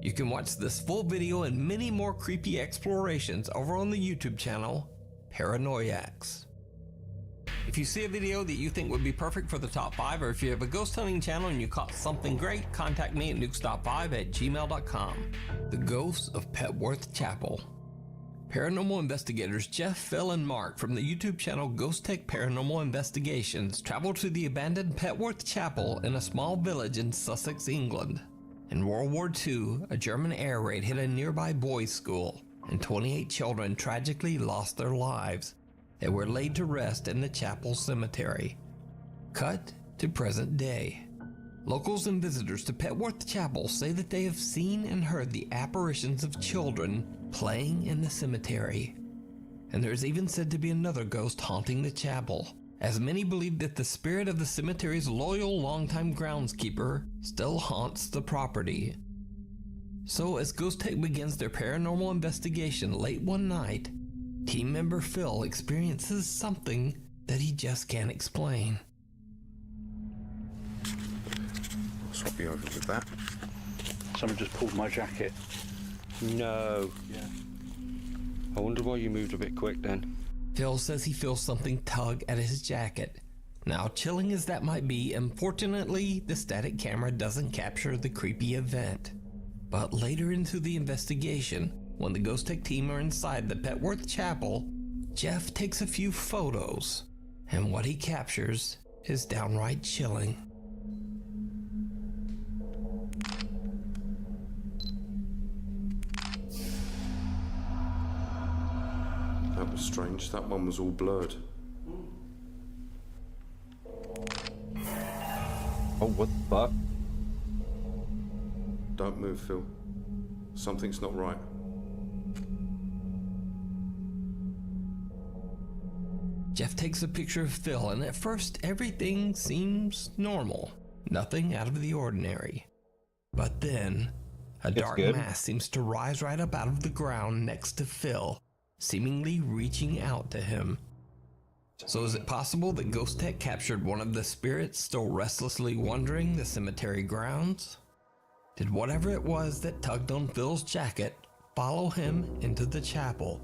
You can watch this full video and many more creepy explorations over on the YouTube channel, Paranoiacs. If you see a video that you think would be perfect for the top 5, or if you have a ghost hunting channel and you caught something great, contact me at nukestop5@gmail.com. The Ghosts of Petworth Chapel. Paranormal investigators Jeff, Phil, and Mark from the YouTube channel Ghost Tech Paranormal Investigations traveled to the abandoned Petworth Chapel in a small village in Sussex, England. In World War II, a German air raid hit a nearby boys' school, and 28 children tragically lost their lives. They were laid to rest in the chapel cemetery. Cut to present day. Locals and visitors to Petworth Chapel say that they have seen and heard the apparitions of children playing in the cemetery. And there is even said to be another ghost haunting the chapel, as many believe that the spirit of the cemetery's loyal longtime groundskeeper still haunts the property. So as Ghost Tech begins their paranormal investigation late one night, team member Phil experiences something that he just can't explain. I'll swap you over with that. Someone just pulled my jacket. No. Yeah. I wonder why you moved a bit quick then. Phil says he feels something tug at his jacket. Now, chilling as that might be, unfortunately, the static camera doesn't capture the creepy event. But later into the investigation, when the Ghost Tech team are inside the Petworth Chapel, Jeff takes a few photos, and what he captures is downright chilling. That was strange. That one was all blurred. Oh, what the fuck? Don't move, Phil. Something's not right. Jeff takes a picture of Phil, and at first everything seems normal. Nothing out of the ordinary. But then, a dark mass seems to rise right up out of the ground next to Phil, seemingly reaching out to him. So is it possible that Ghost Tech captured one of the spirits still restlessly wandering the cemetery grounds? Did whatever it was that tugged on Phil's jacket follow him into the chapel?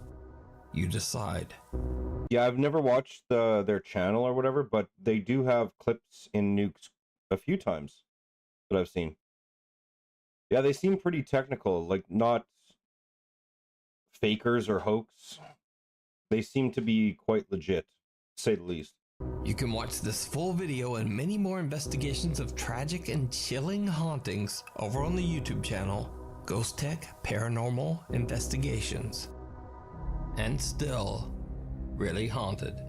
You decide. Yeah, I've never watched their channel or whatever, but they do have clips in Nukes a few times that I've seen. Yeah, they seem pretty technical, like not fakers or hoax. They seem to be quite legit, to say the least. You can watch this full video and many more investigations of tragic and chilling hauntings over on the YouTube channel, Ghost Tech Paranormal Investigations. And still, Really Haunted.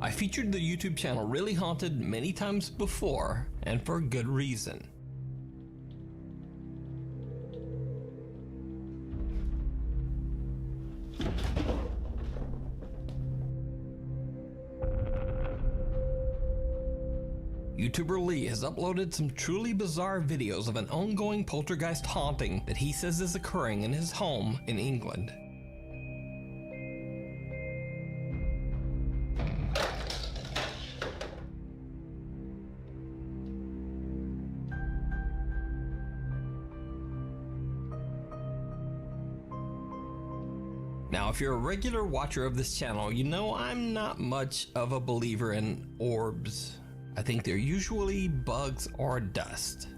I featured the YouTube channel Really Haunted many times before, and for good reason. YouTuber Lee has uploaded some truly bizarre videos of an ongoing poltergeist haunting that he says is occurring in his home in England. Now, if you're a regular watcher of this channel, you know I'm not much of a believer in orbs. I think they're usually bugs or dust.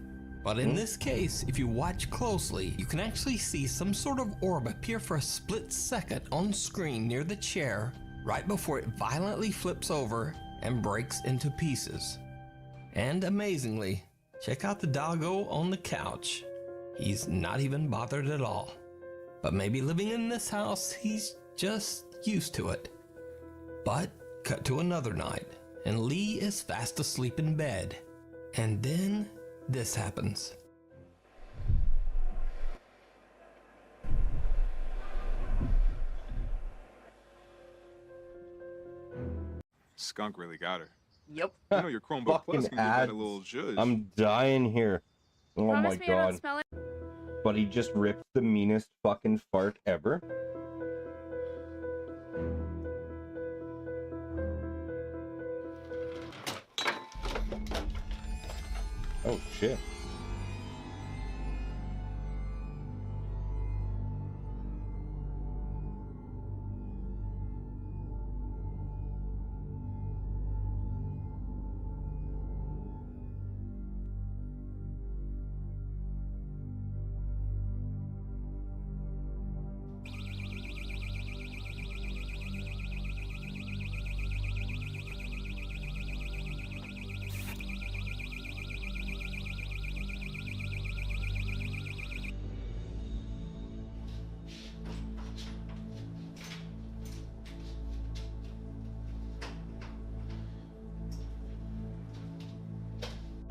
But in this case, if you watch closely, you can actually see some sort of orb appear for a split second on screen near the chair, right before it violently flips over and breaks into pieces. And amazingly, check out the doggo on the couch. He's not even bothered at all. But maybe living in this house, he's just used to it. But cut to another night, and Lee is fast asleep in bed. And then this happens. Skunk really got her. Yep. You know your Chromebook Plus can give that a little zhuzh. I'm dying here. Oh Promise my me I don't god. smell it. But he just ripped the meanest fucking fart ever. Oh shit.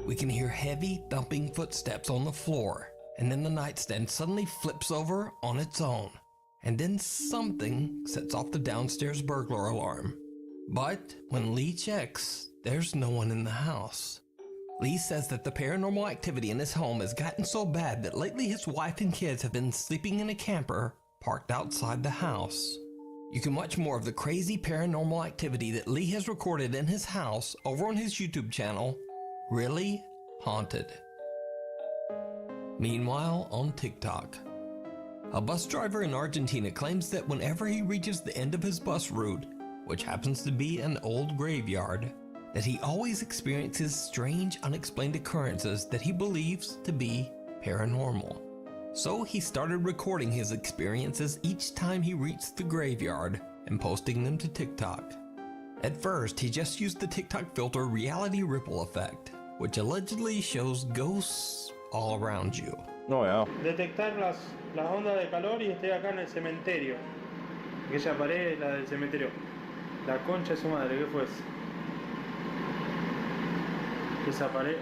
We can hear heavy thumping footsteps on the floor, and then the nightstand suddenly flips over on its own, and then something sets off the downstairs burglar alarm. But when Lee checks, there's no one in the house. Lee says that the paranormal activity in his home has gotten so bad that lately his wife and kids have been sleeping in a camper parked outside the house. You can watch more of the crazy paranormal activity that Lee has recorded in his house over on his YouTube channel, Really Haunted. Meanwhile, on TikTok, a bus driver in Argentina claims that whenever he reaches the end of his bus route, which happens to be an old graveyard, that he always experiences strange, unexplained occurrences that he believes to be paranormal. So he started recording his experiences each time he reached the graveyard and posting them to TikTok. At first, he just used the TikTok filter Reality Ripple Effect, which allegedly shows ghosts all around you. Oh yeah. Detectar las ondas de calor y estoy acá en el cementerio. Aquella pared es la del cementerio. La concha de su madre, ¿qué fue eso? Esa pared,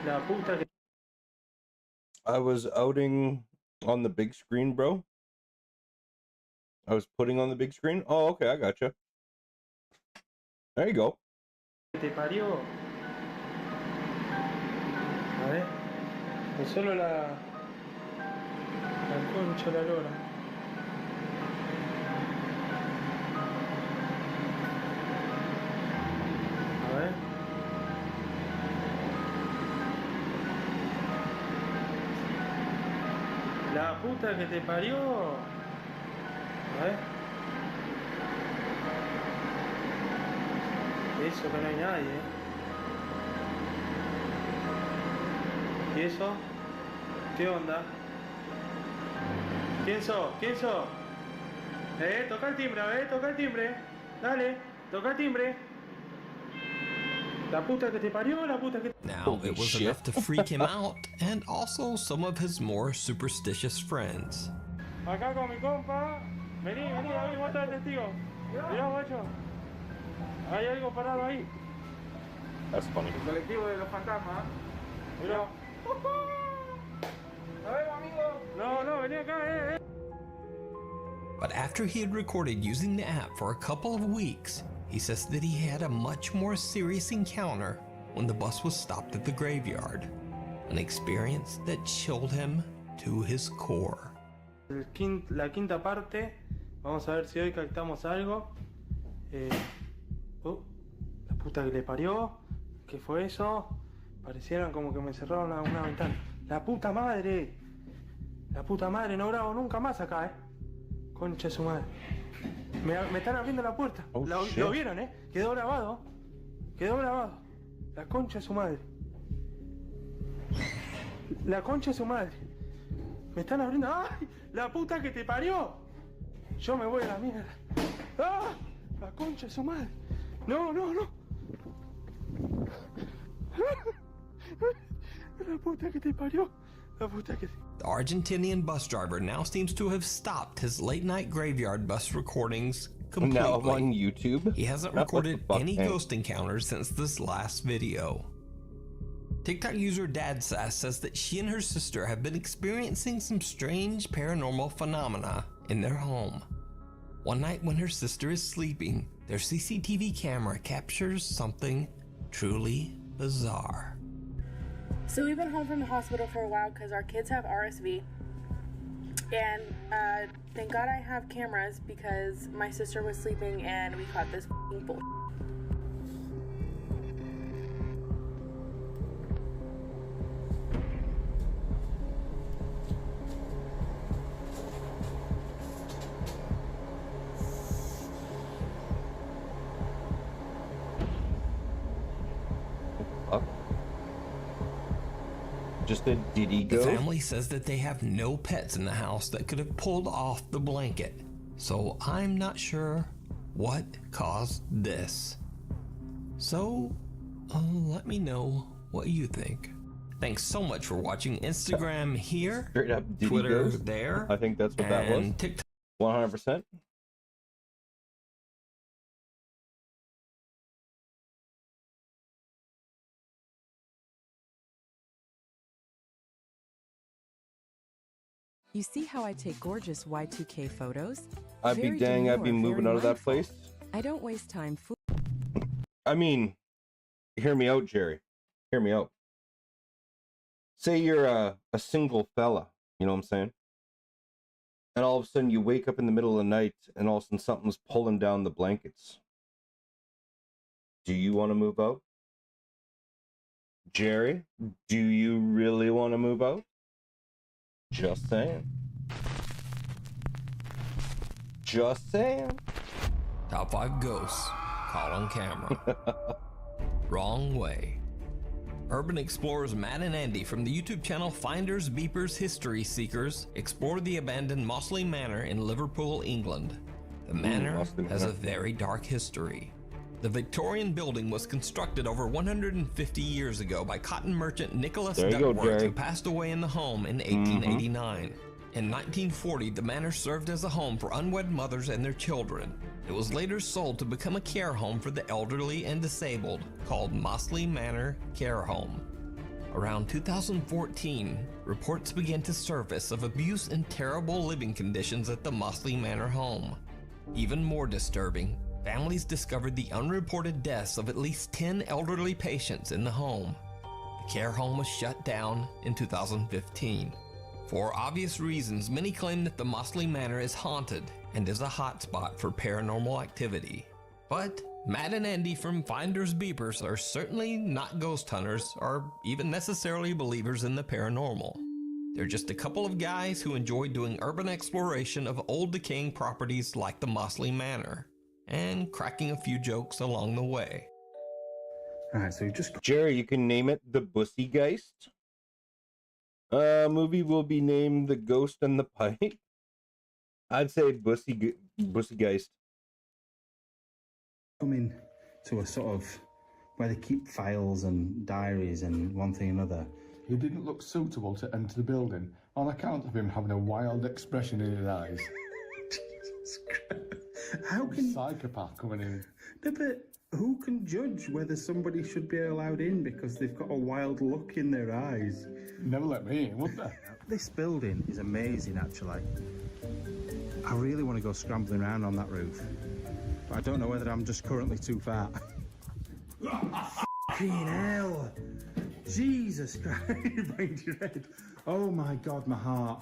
la puta que... I was outing on the big screen, bro. I was putting on the big screen. Oh, okay, I gotcha. There you go. Te parió. A ver. Es solo la concha de la lora. A ver. La puta que te parió. A ver. Eso que no hay nadie. ¿Y eso? ¿Qué onda? ¿Quién sos? ¿Quién sos? Toca el timbre, a ver, toca el timbre. Dale, toca el timbre. La puta que te parió, la puta que... Now, it was enough to freak him out, and also some of his more superstitious friends. Acá con mi compa. Vení, David, vos estás testigo. Mirá, guacho. Hay algo parado ahí. That's funny. El colectivo de los fantasmas. Mirá. A ver, amigo. No, vení acá, But after he had recorded using the app for a couple of weeks, he says that he had a much more serious encounter when the bus was stopped at the graveyard. An experience that chilled him to his core. La quinta parte. Vamos a ver si hoy captamos algo. La puta que le parió. ¿Qué fue eso? Parecieran como que me cerraron una ventana. ¡La puta madre! La puta madre, no grabo nunca más acá, Concha de su madre. Me están abriendo la puerta. Oh, shit. Lo vieron, ¿eh? Quedó grabado. Quedó grabado. La concha de su madre. La concha de su madre. Me están abriendo. ¡Ay! ¡La puta que te parió! Yo me voy a la mierda. ¡Ah! La concha de su madre. No, no, no. La puta que te parió. La puta que te... The Argentinian bus driver now seems to have stopped his late-night graveyard bus recordings completely. Now I'm on YouTube. He hasn't What recorded the fuck, any man? ghost encounters since this last video. TikTok user DadSass says that she and her sister have been experiencing some strange paranormal phenomena in their home. One night when her sister is sleeping, their CCTV camera captures something truly bizarre. So we've been home from the hospital for a while because our kids have RSV. And thank God I have cameras because my sister was sleeping and we caught this bull. Just a diddy The go. family says that they have no pets in the house that could have pulled off the blanket. So I'm not sure what caused this. So let me know what you think. Thanks so much for watching. Instagram here, Straight up diddy Twitter goes. there. I think that's what that was. and TikTok. 100%. You see how I take gorgeous Y2K photos? I'd be Very dang, I'd be demure, moving very out of that mindful. place. I don't waste time I mean, hear me out, Jerry. Hear me out. Say you're a single fella, you know what I'm saying? And all of a sudden you wake up in the middle of the night and all of a sudden something's pulling down the blankets. Do you want to move out? Jerry, do you really want to move out? Just saying. Just saying. Top 5 ghosts caught on camera. Wrong way. Urban explorers Matt and Andy from the YouTube channel Finders Beepers History Seekers explore the abandoned Mossley Manor in Liverpool, England. The manor has a very dark history. The Victorian building was constructed over 150 years ago by cotton merchant Nicholas There you go, Duckworth, Jerry. who passed away in the home in 1889. In 1940, the manor served as a home for unwed mothers and their children. It was later sold to become a care home for the elderly and disabled, called Mossley Manor Care Home. Around 2014, reports began to surface of abuse and terrible living conditions at the Mossley Manor home. Even more disturbing, families discovered the unreported deaths of at least 10 elderly patients in the home. The care home was shut down in 2015. For obvious reasons, many claim that the Mossley Manor is haunted and is a hotspot for paranormal activity. But Matt and Andy from Finders Beepers are certainly not ghost hunters or even necessarily believers in the paranormal. They're just a couple of guys who enjoy doing urban exploration of old decaying properties like the Mossley Manor, and cracking a few jokes along the way. Alright, so you just... Jerry, you can name it The Bussygeist. Movie will be named The Ghost and the Pipe. I'd say Bussygeist. Coming to a sort of where they keep files and diaries and one thing and another. He didn't look suitable to enter the building on account of him having a wild expression in his eyes. Jesus Christ. How can... Psychopath coming in. No, but who can judge whether somebody should be allowed in because they've got a wild look in their eyes? Never let me in, would they? This building is amazing, actually. I really want to go scrambling around on that roof. But I don't know whether I'm just currently too fat. Fucking hell. Jesus Christ, you banged your head. Oh my God, my heart.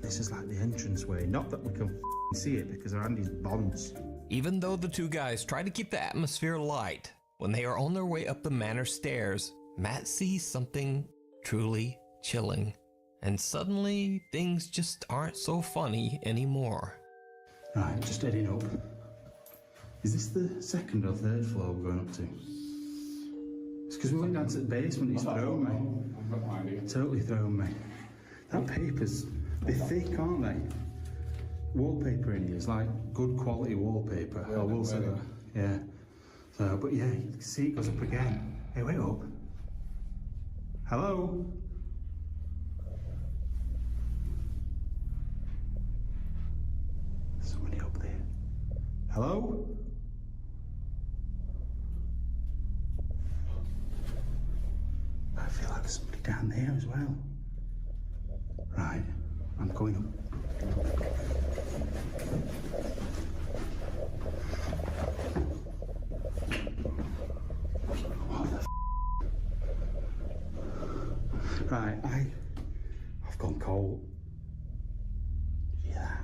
This is like the entranceway. Not that we can see it because our Andy's bonds. Even though the two guys try to keep the atmosphere light, when they are on their way up the manor stairs, Matt sees something truly chilling. And suddenly, things just aren't so funny anymore. Right, just heading up. Is this the second or third floor we're going up to? It's because we went down to the basement, it's thrown me. Totally thrown me. That paper's, they're thick, aren't they? Wallpaper in here is like good quality wallpaper. I will say that. Yeah. So, but yeah, you can see it goes up again. Hey, wait up. Hello? Somebody up there. Hello? I feel like there's somebody down there as well. Right, I'm going up. What the f? Right, I've gone cold. Yeah.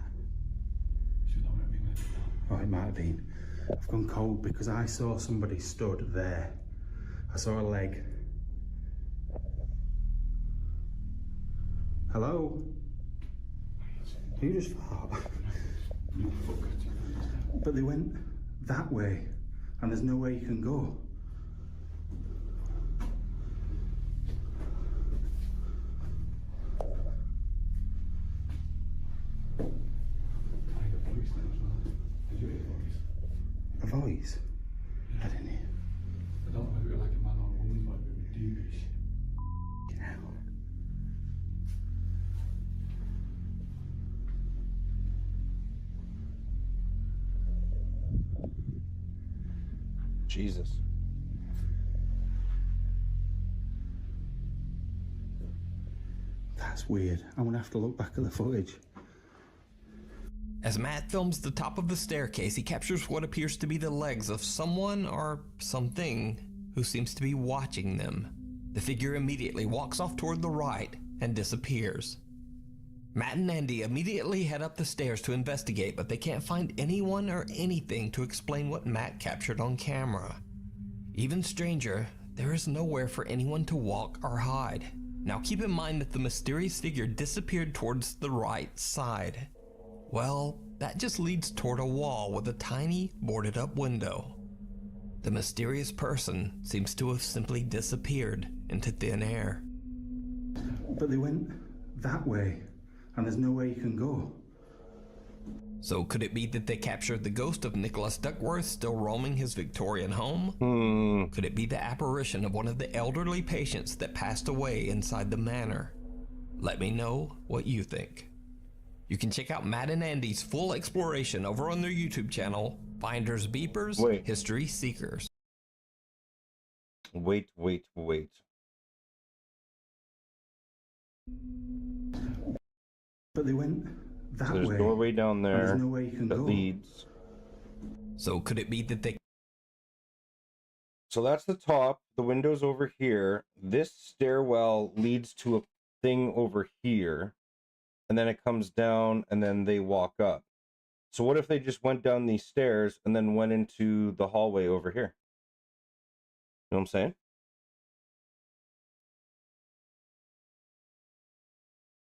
Oh, it might have been. I've gone cold because I saw somebody stood there. I saw a leg. Hello? You just fart. But they went that way, and there's no way you can go. A voice? I didn't hear. I don't know if it was like a man or a woman, but it was deepish. Jesus. That's weird. I'm gonna have to look back at the footage. As Matt films the top of the staircase, he captures what appears to be the legs of someone or something who seems to be watching them. The figure immediately walks off toward the right and disappears. Matt and Andy immediately head up the stairs to investigate, but they can't find anyone or anything to explain what Matt captured on camera. Even stranger, there is nowhere for anyone to walk or hide. Now keep in mind that the mysterious figure disappeared towards the right side. Well, that just leads toward a wall with a tiny boarded up window. The mysterious person seems to have simply disappeared into thin air. But they went that way, and there's no way you can go. So could it be that they captured the ghost of Nicholas Duckworth still roaming his Victorian home? Could it be the apparition of one of the elderly patients that passed away inside the manor? Let me know what you think. You can check out Matt and Andy's full exploration over on their YouTube channel, Finders Beepers, History Seekers. Wait. But they went that So there's way. a doorway down there There's no way you can that go. leads. So could it be that they... So that's the top. The window's over here. This stairwell leads to a thing over here. And then it comes down and then they walk up. So what if they just went down these stairs and then went into the hallway over here? You know what I'm saying?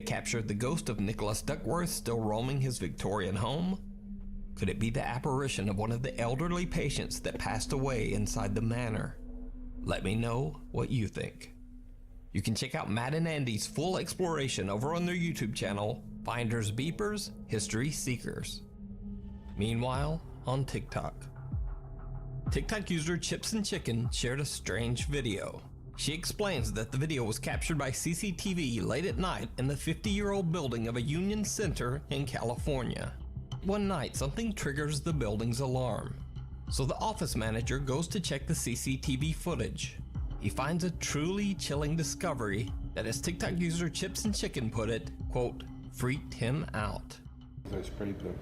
Captured the ghost of Nicholas Duckworth still roaming his Victorian home? Could it be the apparition of one of the elderly patients that passed away inside the manor? Let me know what you think. You can check out Matt and Andy's full exploration over on their YouTube channel, Finders Beepers, History Seekers. Meanwhile, on TikTok. TikTok user Chips and Chicken shared a strange video. She explains that the video was captured by CCTV late at night in the 50-year-old building of a Union Center in California. One night, something triggers the building's alarm. So the office manager goes to check the CCTV footage. He finds a truly chilling discovery that, as TikTok user Chips and Chicken put it, quote, freaked him out. There's spray blue.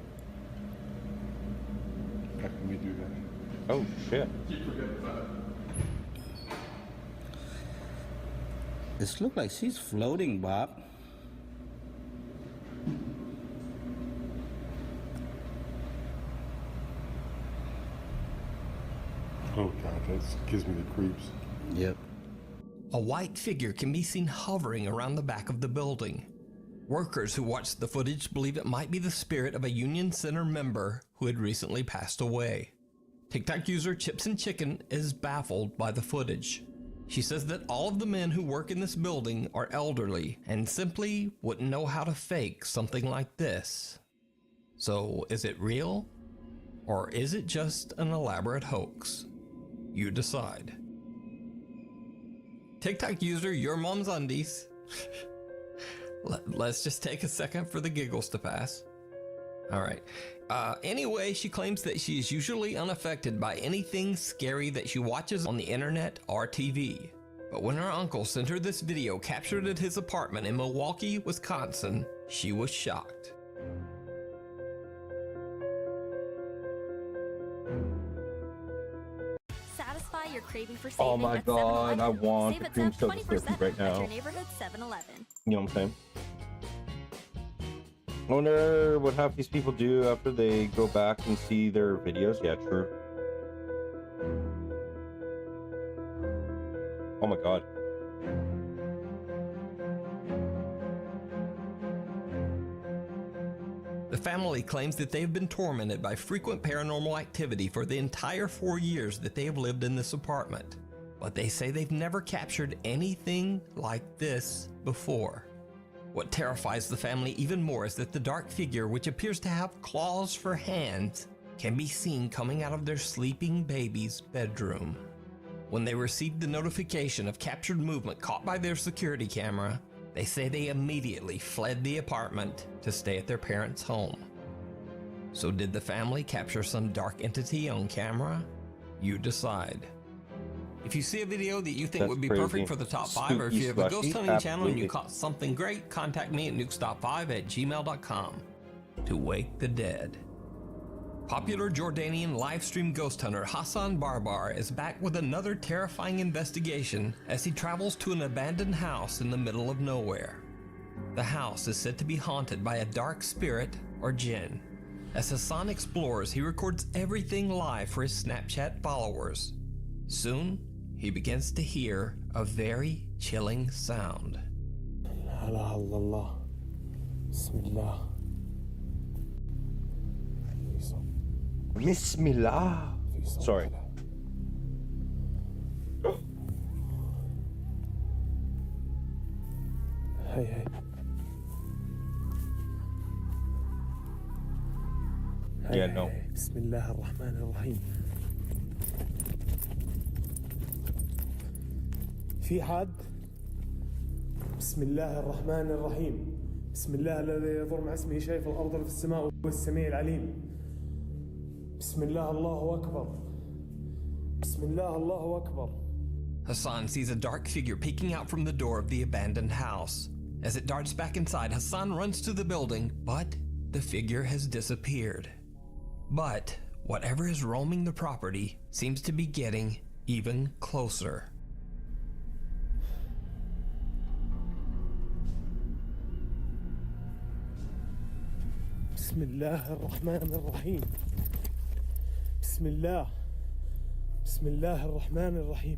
How can we do that? Oh, shit. This looks like she's floating, Bob. Oh God, that gives me the creeps. Yep. A white figure can be seen hovering around the back of the building. Workers who watched the footage believe it might be the spirit of a Union Center member who had recently passed away. TikTok user Chips and Chicken is baffled by the footage. She says that all of the men who work in this building are elderly and simply wouldn't know how to fake something like this. So is it real? Or is it just an elaborate hoax? You decide. TikTok user Your Mom's Undies. Let's just take a second for the giggles to pass. All right. Anyway, she claims that she is usually unaffected by anything scary that she watches on the internet or TV. But when her uncle sent her this video captured at his apartment in Milwaukee, Wisconsin, she was shocked. Satisfy your craving for saving. Oh my god, I want the cream soda slurpee right now. At your neighborhood 7-Eleven. You know what I'm saying? I wonder what half these people do after they go back and see their videos. Yeah, true. Oh my god. The family claims that they have been tormented by frequent paranormal activity for the entire 4 years that they have lived in this apartment. But they say they've never captured anything like this before. What terrifies the family even more is that the dark figure, which appears to have claws for hands, can be seen coming out of their sleeping baby's bedroom. When they received the notification of captured movement caught by their security camera, they say they immediately fled the apartment to stay at their parents' home. So did the family capture some dark entity on camera? You decide. If you see a video that you think would be perfect for the top 5, or if you have a ghost hunting channel and you caught something great, contact me at nukestop5@gmail.com to wake the dead. Popular Jordanian live stream ghost hunter Hassan Barbar is back with another terrifying investigation as he travels to an abandoned house in the middle of nowhere. The house is said to be haunted by a dark spirit or jinn. As Hassan explores, he records everything live for his Snapchat followers. Soon, he begins to hear a very chilling sound. Allah. Bismillah. Bismillah. Sorry. Hey. Yeah, no. Bismillah ar-Rahman ar-Rahim. في حد؟ بسم الله الرحمن الرحيم. بسم الله الذي يضر مع اسمه شيء في الأرض وفي السماء وهو السميع العليم. بسم الله الله أكبر. بسم الله الله أكبر. Hassan sees a dark figure peeking out from the door of the abandoned house. As it darts back inside, Hassan runs to the building, but the figure has disappeared. But whatever is roaming the property seems to be getting even closer. بسم الله الرحمن الرحيم. بسم الله. بسم الله الرحمن الرحيم.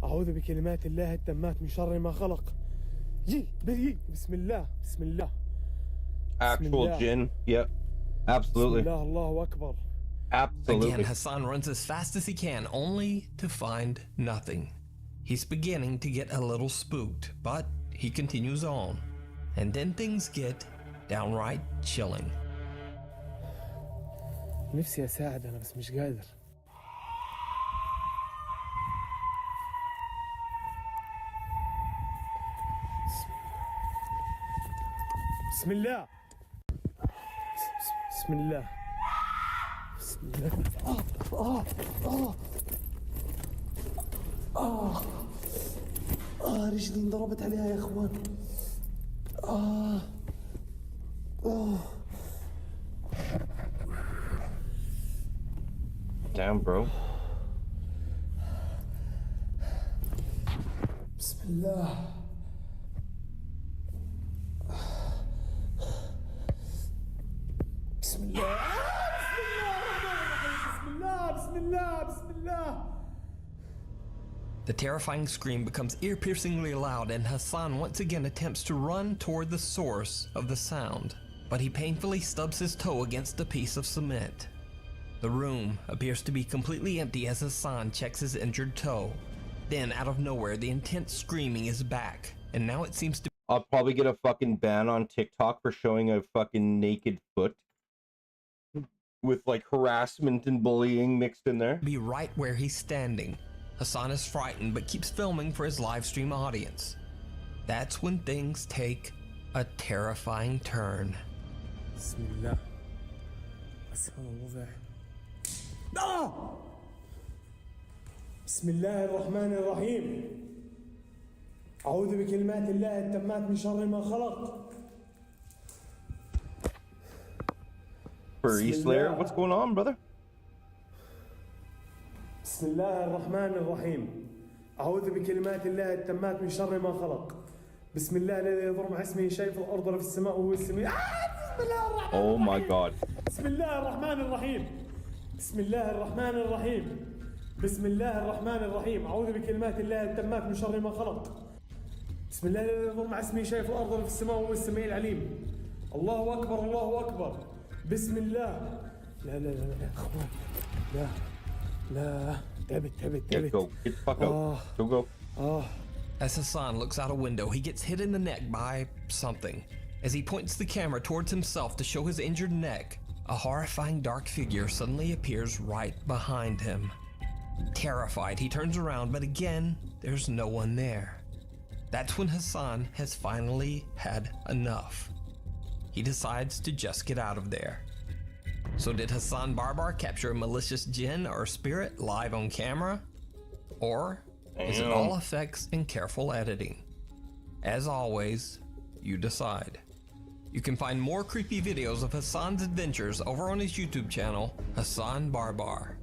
أعوذ بكلمات الله التامات من شر ما خلق. بسم الله. بسم الله. Actual jinn. Yep. Absolutely. بسم الله الله أكبر. Absolutely. Again, Hassan runs as fast as he can, only to find nothing. He's beginning to get a little spooked, but he continues on. And then things get downright chilling. نفسي أساعد أنا بس مش قادر. بسم الله. بسم الله. بسم الله. رجلي انضربت عليها يا اخوان. Damn, bro. بسم الله. بسم الله. بسم الله. بسم الله. بسم الله. The terrifying scream becomes ear-piercingly loud, and Hassan once again attempts to run toward the source of the sound, but he painfully stubs his toe against a piece of cement. The room appears to be completely empty as Hassan checks his injured toe. Then, out of nowhere, the intense screaming is back, and now it seems to I'll probably get a fucking ban on TikTok for showing a fucking naked foot with like harassment and bullying mixed in there. be right where he's standing. Hassan is frightened but keeps filming for his live stream audience. That's when things take a terrifying turn. Bismillah. No! بسم الله الرحمن الرحيم أعوذ بكلمات الله التامات من شر ما خلق. Furry Slayer, what's going on, brother? بسم الله الرحمن الرحيم أعوذ بكلمات الله التامات من شر ما خلق. بسم الله الذي يضر مع اسمه شيء في الأرض ولا في السماء وهو السميع. بسم الله الرحمن Oh my god. بسم الله الرحمن الرحيم بسم الله الرحمن الرحيم بسم الله الرحمن الرحيم أعوذ بكلمات الله التامات من شر ما خلق. بسم الله الذي يضر مع اسمه شيء في الأرض ولا في السماء وهو السميع العليم. الله أكبر الله أكبر. بسم الله. لا لا لا لا أخوان. لا لا تعبت. Yeah, go. Get the fuck out. Go. As Hassan looks out a window, he gets hit in the neck by something. As he points the camera towards himself to show his injured neck, a horrifying dark figure suddenly appears right behind him. Terrified, he turns around, but again, there's no one there. That's when Hassan has finally had enough. He decides to just get out of there. So did Hassan Barbar capture a malicious jinn or spirit live on camera? Or is it all effects and careful editing? As always, you decide. You can find more creepy videos of Hassan's adventures over on his YouTube channel, Hassan Barbar.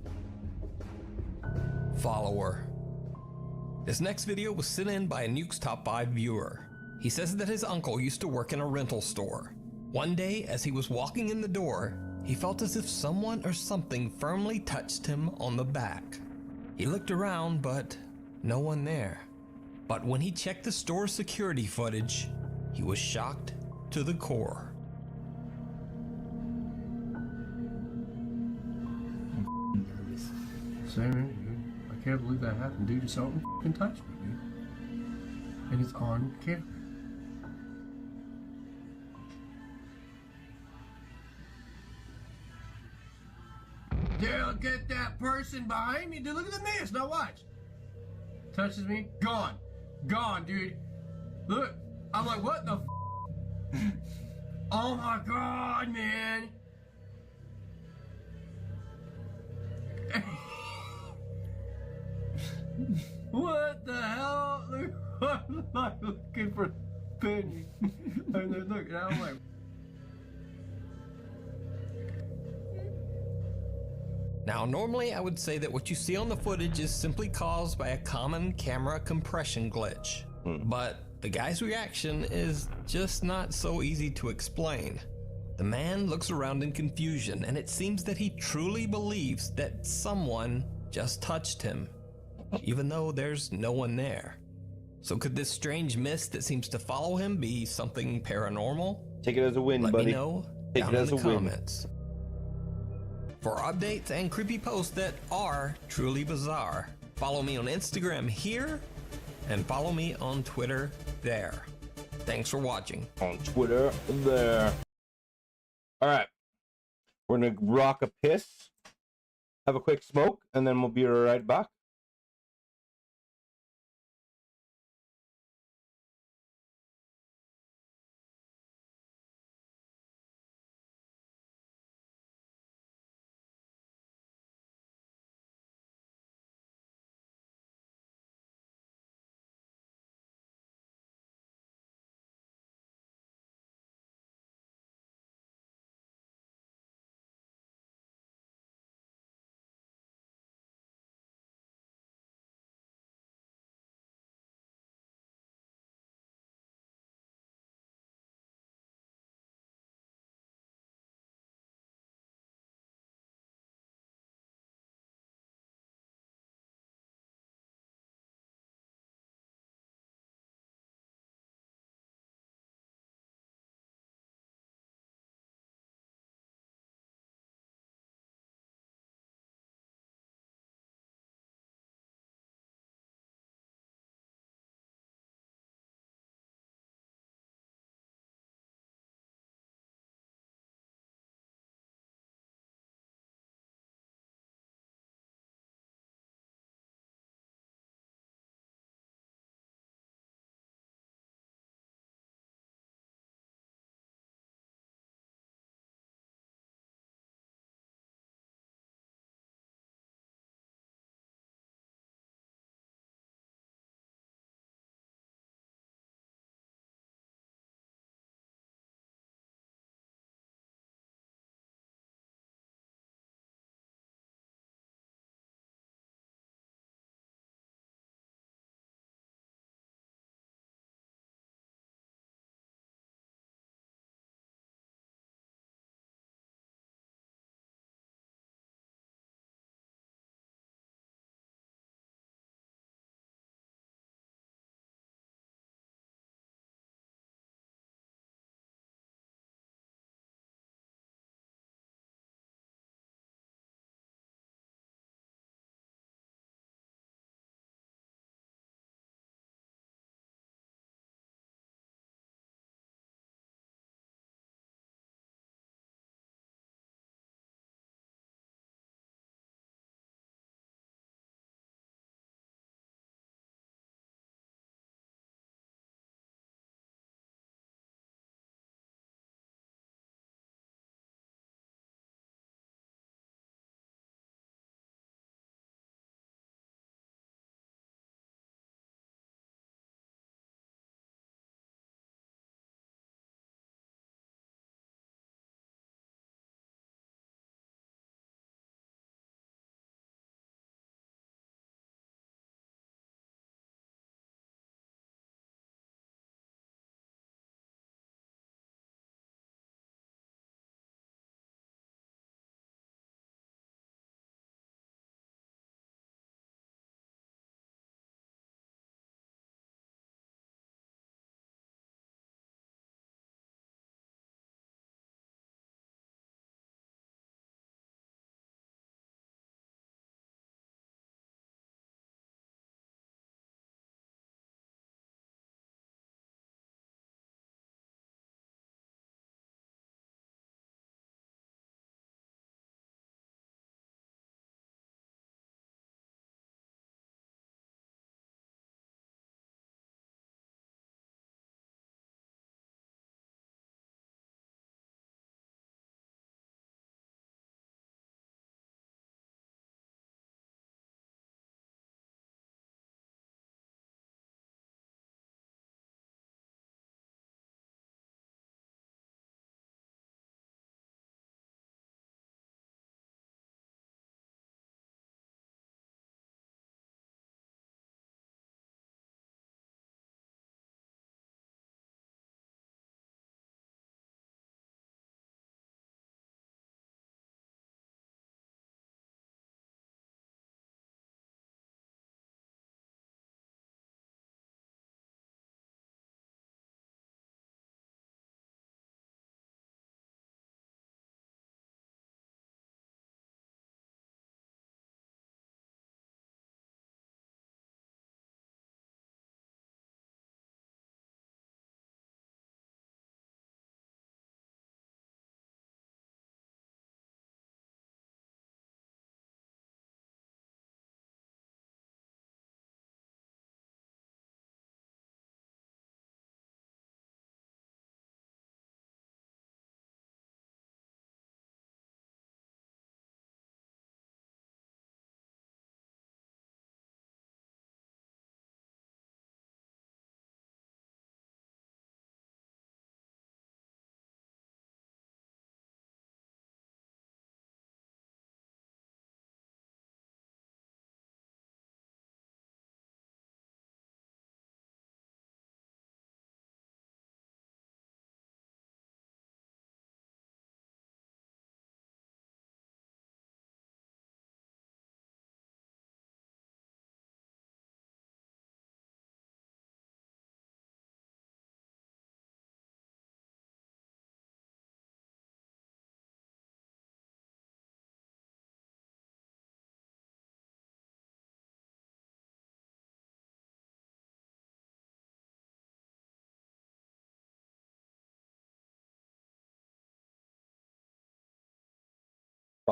Follower. This next video was sent in by a Nuke's Top 5 viewer. He says that his uncle used to work in a rental store. One day, as he was walking in the door, he felt as if someone or something firmly touched him on the back. He looked around, but no one there. But when he checked the store's security footage, he was shocked to the core. Same, I can't believe that happened. Dude, something f***ing touched me, dude. And it's on camera. They'll get that person behind me. Dude, look at the mess. Now watch. Touches me. Gone. Gone, dude. Look. I'm like, what the f***? Oh my god, man. What the hell? I'm not looking for Penny. And then look, and I'm like, Now, normally I would say that what you see on the footage is simply caused by a common camera compression glitch. But the guy's reaction is just not so easy to explain. The man looks around in confusion, and it seems that he truly believes that someone just touched him, even though there's no one there. So could this strange mist that seems to follow him be something paranormal? Take it as a win, Let buddy. me know Take down it in as the a win. comments. For updates and creepy posts that are truly bizarre, follow me on Instagram here and follow me on Twitter there. Thanks for watching. On Twitter there. All right. We're going to rock a piss, have a quick smoke, and then we'll be right back.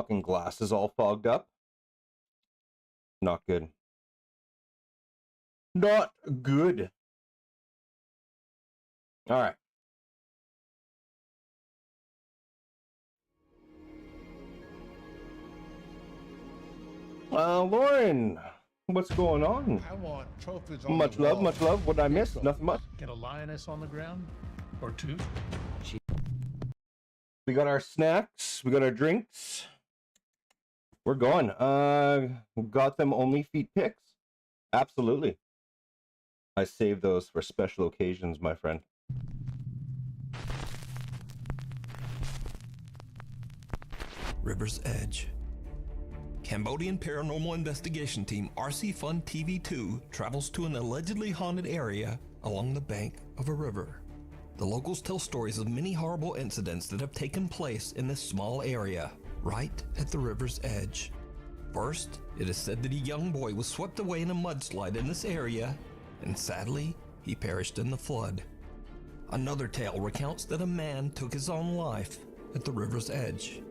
Fucking glasses all fogged up. Not good. Not good. All right. Lauren, what's going on? I want trophies on Much the love, wall. much love. What did I miss? Get Nothing much. Get a lioness on the ground or two. We got our snacks. We got our drinks. We're going. Got them only feet pics? Absolutely. I save those for special occasions, my friend. River's Edge. Cambodian paranormal investigation team RC Fun TV2 travels to an allegedly haunted area along the bank of a river. The locals tell stories of many horrible incidents that have taken place in this small area, right at the river's edge. First, it is said that a young boy was swept away in a mudslide in this area, and sadly, he perished in the flood. Another tale recounts that a man took his own life at the river's edge.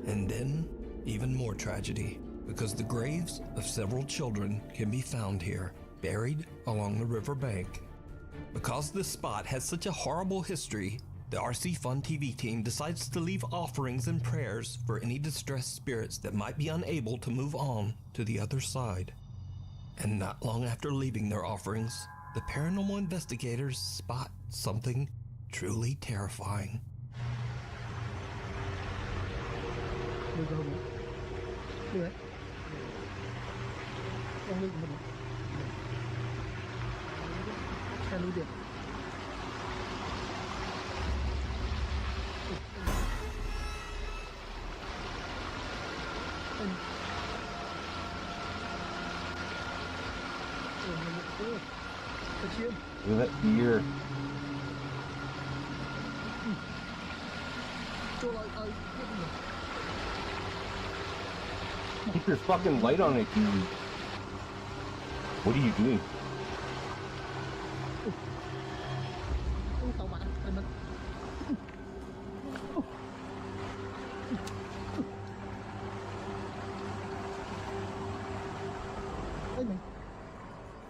And then, even more tragedy, because the graves of several children can be found here, buried along the river bank. Because this spot has such a horrible history, the RC Fun TV team decides to leave offerings and prayers for any distressed spirits that might be unable to move on to the other side. And not long after leaving their offerings, the paranormal investigators spot something truly terrifying. Look at that deer. Keep your fucking light on it, dude. What are you doing?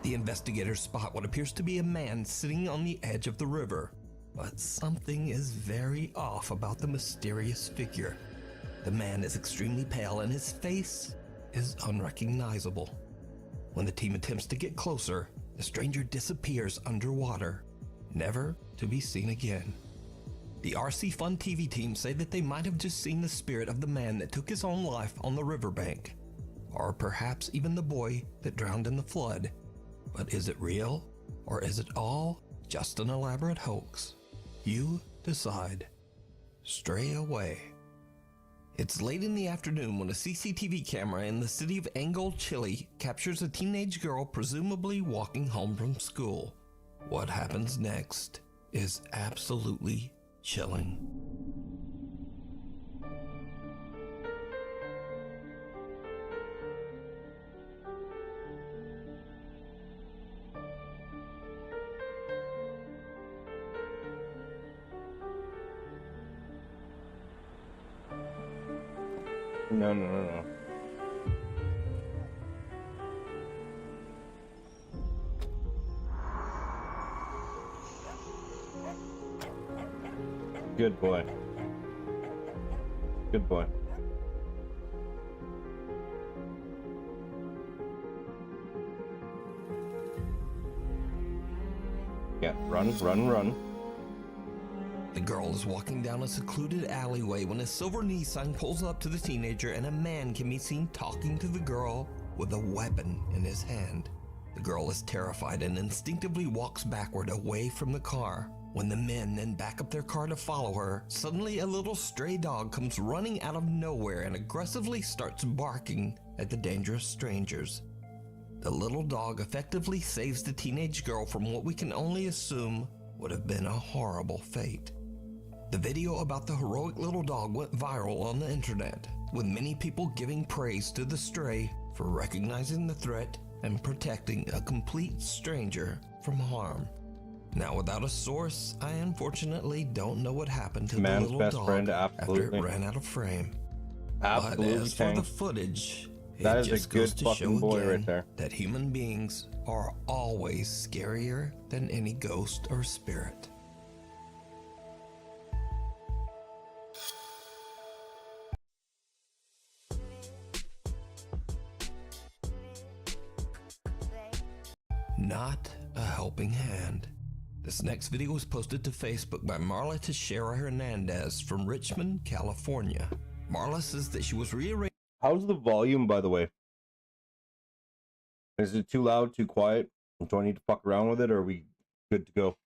The investigators spot what appears to be a man sitting on the edge of the river, but something is very off about the mysterious figure. The man is extremely pale and his face is unrecognizable. When the team attempts to get closer, the stranger disappears underwater, never to be seen again. The RC Fun TV team say that they might have just seen the spirit of the man that took his own life on the riverbank, or perhaps even the boy that drowned in the flood. But is it real, or is it all just an elaborate hoax? You decide. Stray away. It's late in the afternoon when a CCTV camera in the city of Angol, Chile captures a teenage girl presumably walking home from school. What happens next is absolutely chilling. No. Good boy. Good boy. Yeah, run. The girl is walking down a secluded alleyway when a silver Nissan pulls up to the teenager and a man can be seen talking to the girl with a weapon in his hand. The girl is terrified and instinctively walks backward away from the car. When the men then back up their car to follow her, suddenly a little stray dog comes running out of nowhere and aggressively starts barking at the dangerous strangers. The little dog effectively saves the teenage girl from what we can only assume would have been a horrible fate. The video about the heroic little dog went viral on the internet, with many people giving praise to the stray for recognizing the threat and protecting a complete stranger from harm. Now, without a source, I unfortunately don't know what happened to the little dog after it ran out of frame. Absolutely, But as for the Tang. footage, That it is a just good goes to fucking show boy again right there. that human beings are always scarier than any ghost or spirit. Not a helping hand. This next video was posted to Facebook by Marla Teixeira Hernandez from Richmond, California. Marla says that she was rearranging. How's the volume, by the way? Is it too loud, too quiet? Do I need to fuck around with it, or are we good to go?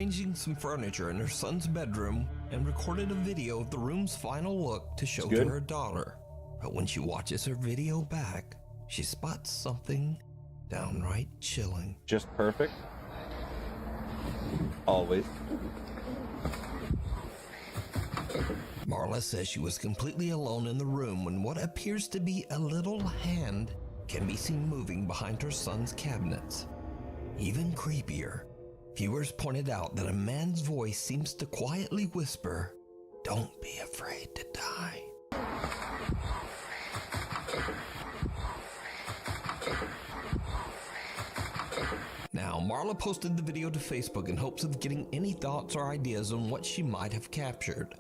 Arranging some furniture in her son's bedroom and recorded a video of the room's final look to show to her daughter. But when she watches her video back, she spots something downright chilling. Just perfect? Always. Marla says she was completely alone in the room when what appears to be a little hand can be seen moving behind her son's cabinets. Even creepier, viewers pointed out that a man's voice seems to quietly whisper, "Don't be afraid to die." Now, Marla posted the video to Facebook in hopes of getting any thoughts or ideas on what she might have captured.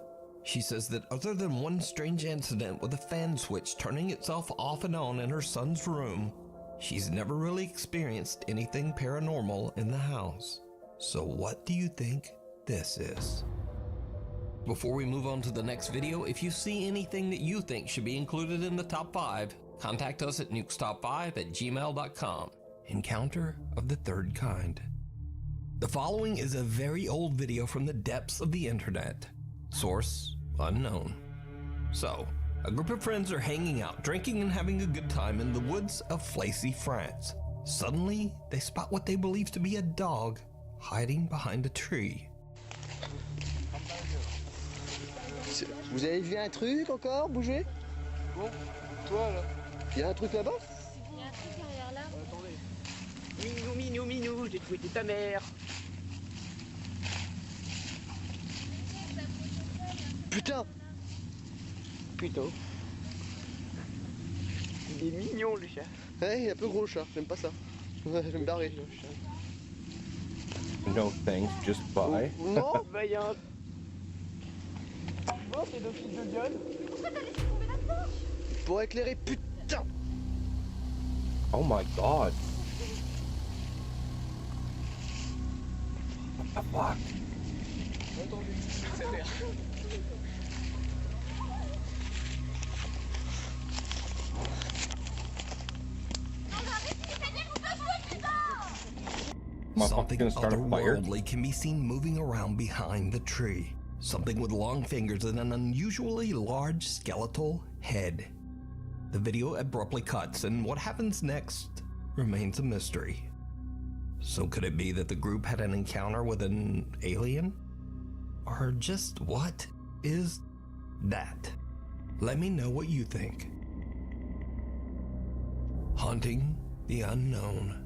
She says that other than one strange incident with a fan switch turning itself off and on in her son's room, she's never really experienced anything paranormal in the house. So what do you think this is? Before we move on to the next video, if you see anything that you think should be included in the top 5, contact us at nukestop5@gmail.com. Encounter of the third kind. The following is a very old video from the depths of the internet. Source unknown. So, a group of friends are hanging out, drinking and having a good time in the woods of Flacy, France. Suddenly, they spot what they believe to be a dog hiding behind a tree. Vous avez vu un truc encore bouger? Bon, toi là. Il y a un truc là-bas? Il y a un truc derrière là. Attendez. Minou, minou, minou, j'ai trouvé ta mère. Putain! Plutôt. Il est mignon le chat. Ouais, il est un peu gros le chat, j'aime pas ça. Je vais me barrer. No thanks, just bye. Non, bah il y a un... Oh, c'est le fils de Diane. Mais pourquoi t'as laissé tomber là-dedans? Pour éclairer, putain! Oh my god. What the fuck? Attendez, accélère. Something otherworldly can be seen moving around behind the tree. Something with long fingers and an unusually large skeletal head. The video abruptly cuts, and what happens next remains a mystery. So could it be that the group had an encounter with an alien? Or just what is that? Let me know what you think. Hunting the Unknown.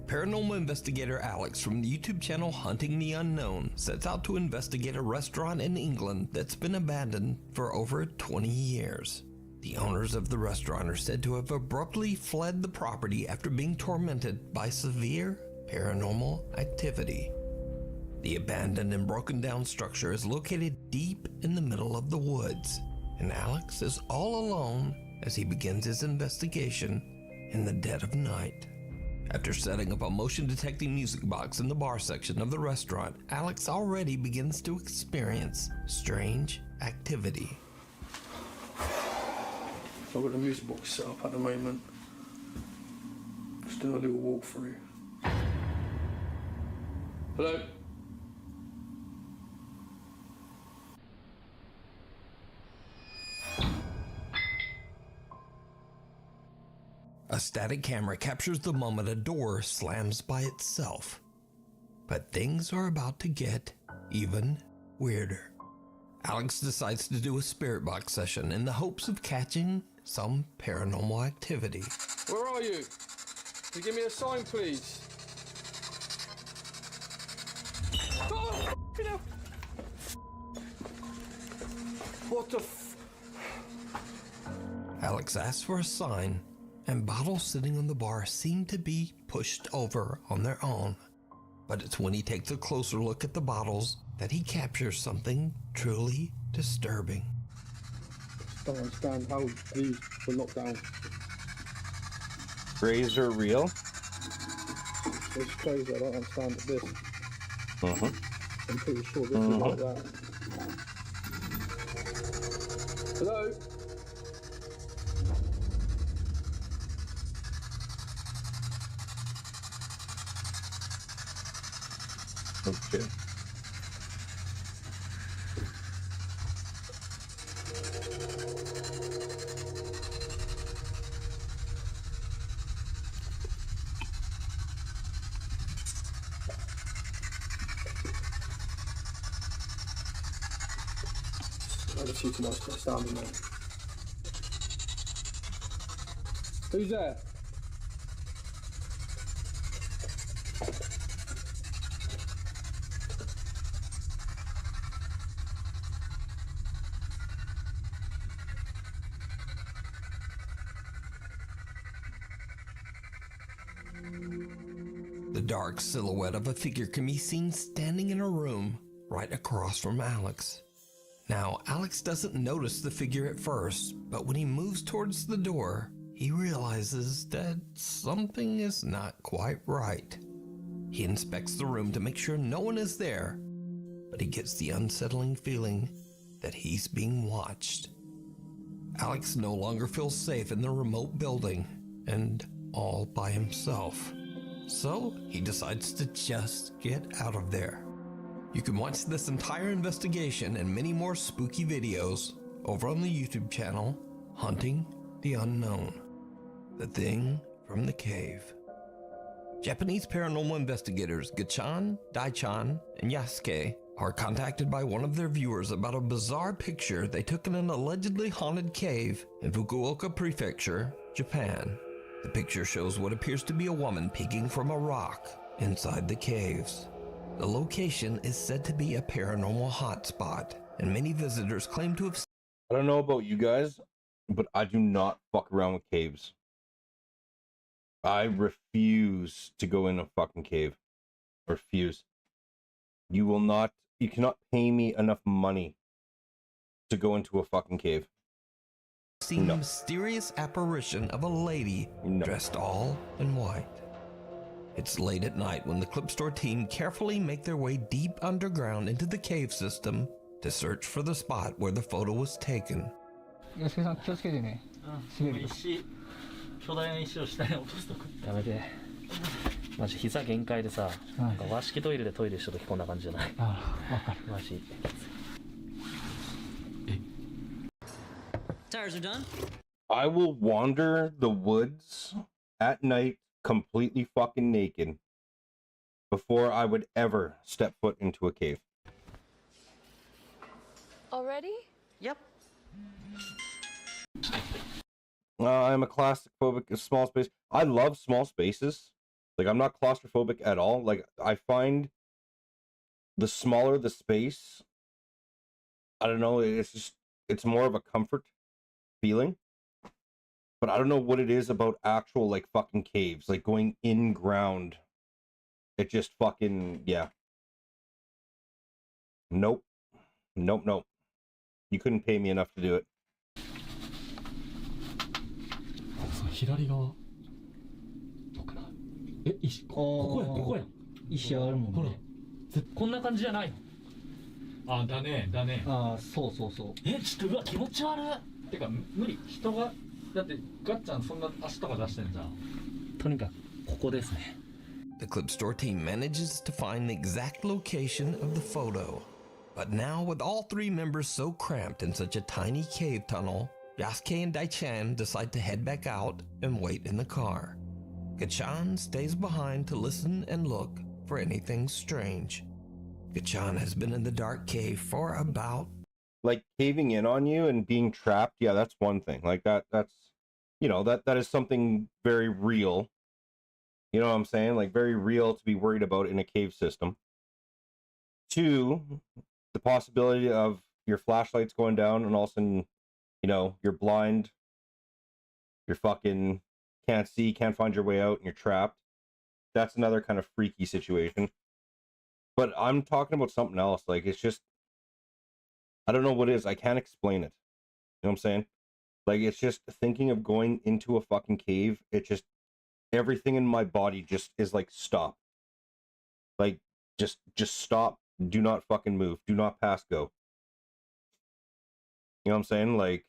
Paranormal investigator Alex from the YouTube channel Hunting the Unknown sets out to investigate a restaurant in England that's been abandoned for over 20 years. The owners of the restaurant are said to have abruptly fled the property after being tormented by severe paranormal activity. The abandoned and broken down structure is located deep in the middle of the woods, and Alex is all alone as he begins his investigation in the dead of night. After setting up a motion detecting music box in the bar section of the restaurant, Alex already begins to experience strange activity. I've got the music box set up at the moment. Just doing a little walk through. Hello? A static camera captures the moment a door slams by itself. But things are about to get even weirder. Alex decides to do a spirit box session in the hopes of catching some paranormal activity. Where are you? Can you give me a sign, please? Oh, f***ing hell. What the f... Alex asks for a sign, and bottles sitting on the bar seem to be pushed over on their own. But it's when he takes a closer look at the bottles that he captures something truly disturbing. Don't understand how these were knocked down. Grays are real? It's crazy, I don't understand this. Mm-hmm. I'm pretty sure this is like that. Hello? Okay. I just see too much astounding, man. Who's there? The dark silhouette of a figure can be seen standing in a room right across from Alex. Now, Alex doesn't notice the figure at first, but when he moves towards the door, he realizes that something is not quite right. He inspects the room to make sure no one is there, but he gets the unsettling feeling that he's being watched. Alex no longer feels safe in the remote building and all by himself. So he decides to just get out of there. You can watch this entire investigation and many more spooky videos over on the YouTube channel, Hunting the Unknown, The Thing from the Cave. Japanese paranormal investigators Gachan, Daichan, and Yasuke are contacted by one of their viewers about a bizarre picture they took in an allegedly haunted cave in Fukuoka Prefecture, Japan. The picture shows what appears to be a woman peeking from a rock inside the caves. The location is said to be a paranormal hotspot, and many visitors claim to have... I don't know about you guys, but I do not fuck around with caves. I refuse to go in a fucking cave. Refuse. You cannot pay me enough money to go into a fucking cave. Seen a mysterious apparition of a lady dressed all in white. It's late at night when the clip store team carefully make their way deep underground into the cave system to search for the spot where the photo was taken. 巨大な石を下に落とすとかやめてマジ膝限界でさ、なんか和式トイレでトイレした時こんな感じじゃない。ああ、わかる。マジ。Tires are done. I will wander the woods at night completely fucking naked before I would ever step foot into a cave. Already? Yep. I'm a claustrophobic of small space. I love small spaces. Like, I'm not claustrophobic at all. Like, I find the smaller the space, I don't know, it's more of a comfort feeling. But I don't know what it is about actual, like, fucking caves. Like, going in ground. It just fucking, yeah. Nope. Nope. You couldn't pay me enough to do it. 左側遠くないえ、石ここや石あるもんねほらこんな感じじゃないのあ、だねあ、そうちょっとうわ気持ち悪いてか無理人がだってガッちゃんそんな足とか出してんじゃんとにかくここですね The clip store team manages to find the exact location of the photo. But now, with all three members so cramped in such a tiny cave tunnel, Yasuke and Daichan decide to head back out and wait in the car. Gachan stays behind to listen and look for anything strange. Gachan has been in the dark cave for about... Like, caving in on you and being trapped, yeah, that's one thing. Like, that's, you know, that is something very real. You know what I'm saying? Like, very real to be worried about in a cave system. 2, the possibility of your flashlights going down and all of a sudden, you know, you're blind you're fucking can't see, can't find your way out, and you're trapped. That's another kind of freaky situation. But I'm talking about something else. Like, it's just, I don't know what it is. I can't explain it. You know what I'm saying? Like, it's just thinking of going into a fucking cave. It just, everything in my body just is like, stop. Like, just stop. Do not fucking move. Do not pass go. You know what I'm saying? Like,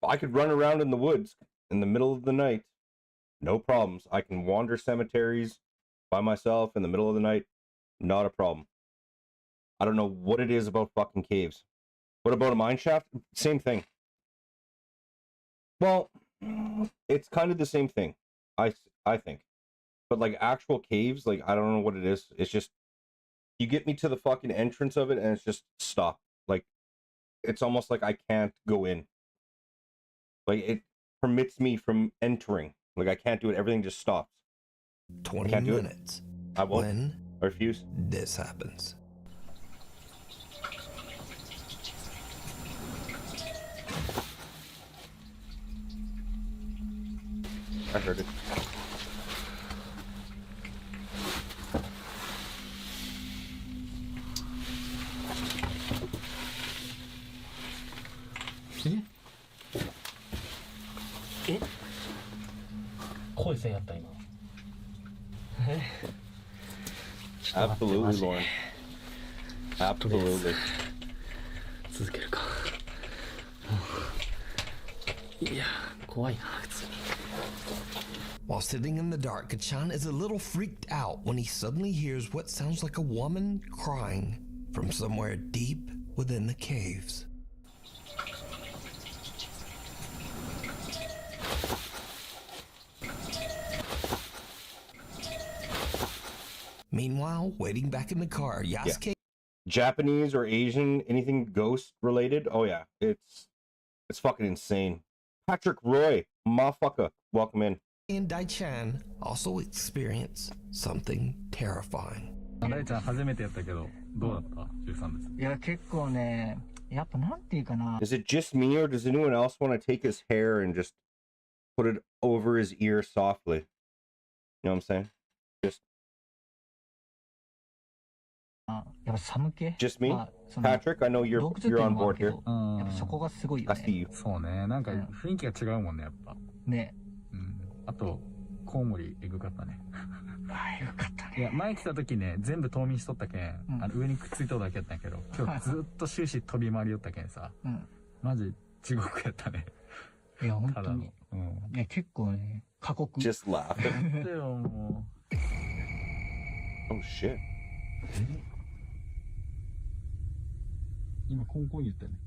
I could run around in the woods in the middle of the night. No problems. I can wander cemeteries by myself in the middle of the night. Not a problem. I don't know what it is about fucking caves. What about a mine shaft? Same thing. Well, it's kind of the same thing, I think. But like actual caves, like I don't know what it is. It's just, you get me to the fucking entrance of it and it's just stop. Like, it's almost like I can't go in. Like, it permits me from entering. Like, I can't do it. Everything just stops. 20 minutes. I won't. When I refuse. This happens. I heard it.え声せんやった今。Absolutely, Lauren. Absolutely. 続けるか。いや、怖いな、普通に。While sitting in the dark, Kachan is a little freaked out when he suddenly hears what sounds like a woman crying from somewhere deep within the caves. Meanwhile, waiting back in the car, Yasuke... Yeah. Japanese or Asian, anything ghost related? Oh yeah, it's fucking insane. Patrick Roy, motherfucker, welcome in. And Dai-chan also experience something terrifying. 大ちゃん初めてやったけどどうだった13です。いや結構ね、やっぱなんていうかな。Is it just me or does anyone else want to take his hair and just put it over his ear softly? You know what I'm saying? Just. やっぱ寒気 Just me? Patrick, I know you're on board here. やっぱそこがすごいよ I ね。 see you. そうね、なんか雰囲気が違うもんねやっぱ。ね。うん。あとコウモリエグかったね。エグかったね。いや前来た時ね全部冬眠しとったけん、上にくっついとるだけやったんやけど、今日ずっと終始飛び回りよったけんさ、マジ地獄やったね。いや本当に。いや結構ね過酷。Just laugh. でよもう。Oh shit. 今コンコン言ったよね。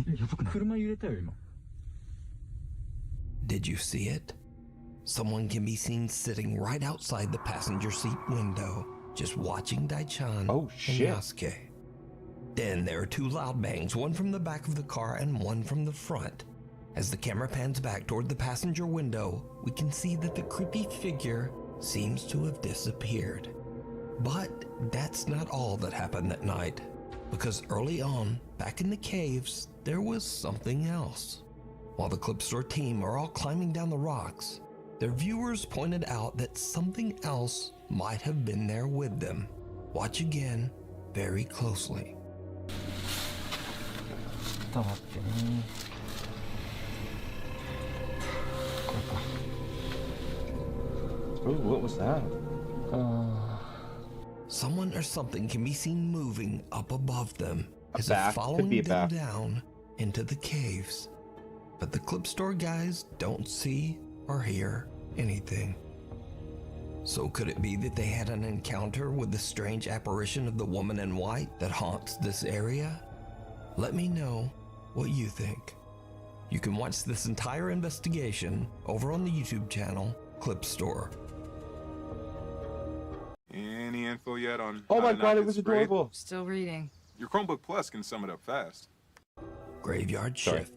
やばくない？車揺れたよ今。Did you see it? Someone can be seen sitting right outside the passenger seat window, just watching Dai-chan and Yasuke. Then there are two loud bangs, one from the back of the car and one from the front. As the camera pans back toward the passenger window, we can see that the creepy figure seems to have disappeared. But that's not all that happened that night, because early on, back in the caves, there was something else. While the Clip Store team are all climbing down the rocks, their viewers pointed out that something else might have been there with them. Watch again very closely. Ooh, what was that? Someone or something can be seen moving up above them, as bat. if following them down into the caves. But the Clip Store guys don't see or hear anything. So could it be that they had an encounter with the strange apparition of the woman in white that haunts this area? Let me know what you think. You can watch this entire investigation over on the YouTube channel, Clip Store. Any info yet on? Oh my god, it was adorable. Still reading. Your Chromebook Plus can sum it up fast. Graveyard shift.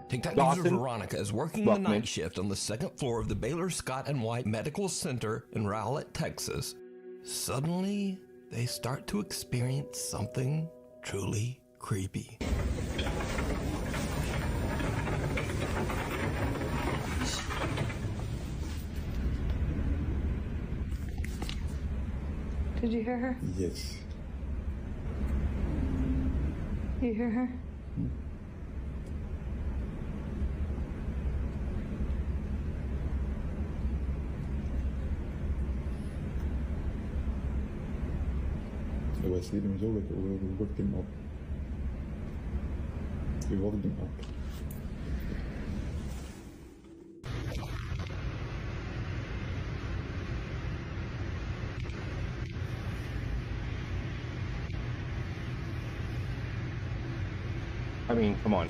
TikTok Dawson, user Veronica is working the night shift on the second floor of the Baylor Scott and White Medical Center in Rowlett, Texas. Suddenly, they start to experience something truly creepy. Did you hear her? Yes. You hear her? Jag var sleeping with Jolik och vi woke him up. We woke him up. I mean, come on.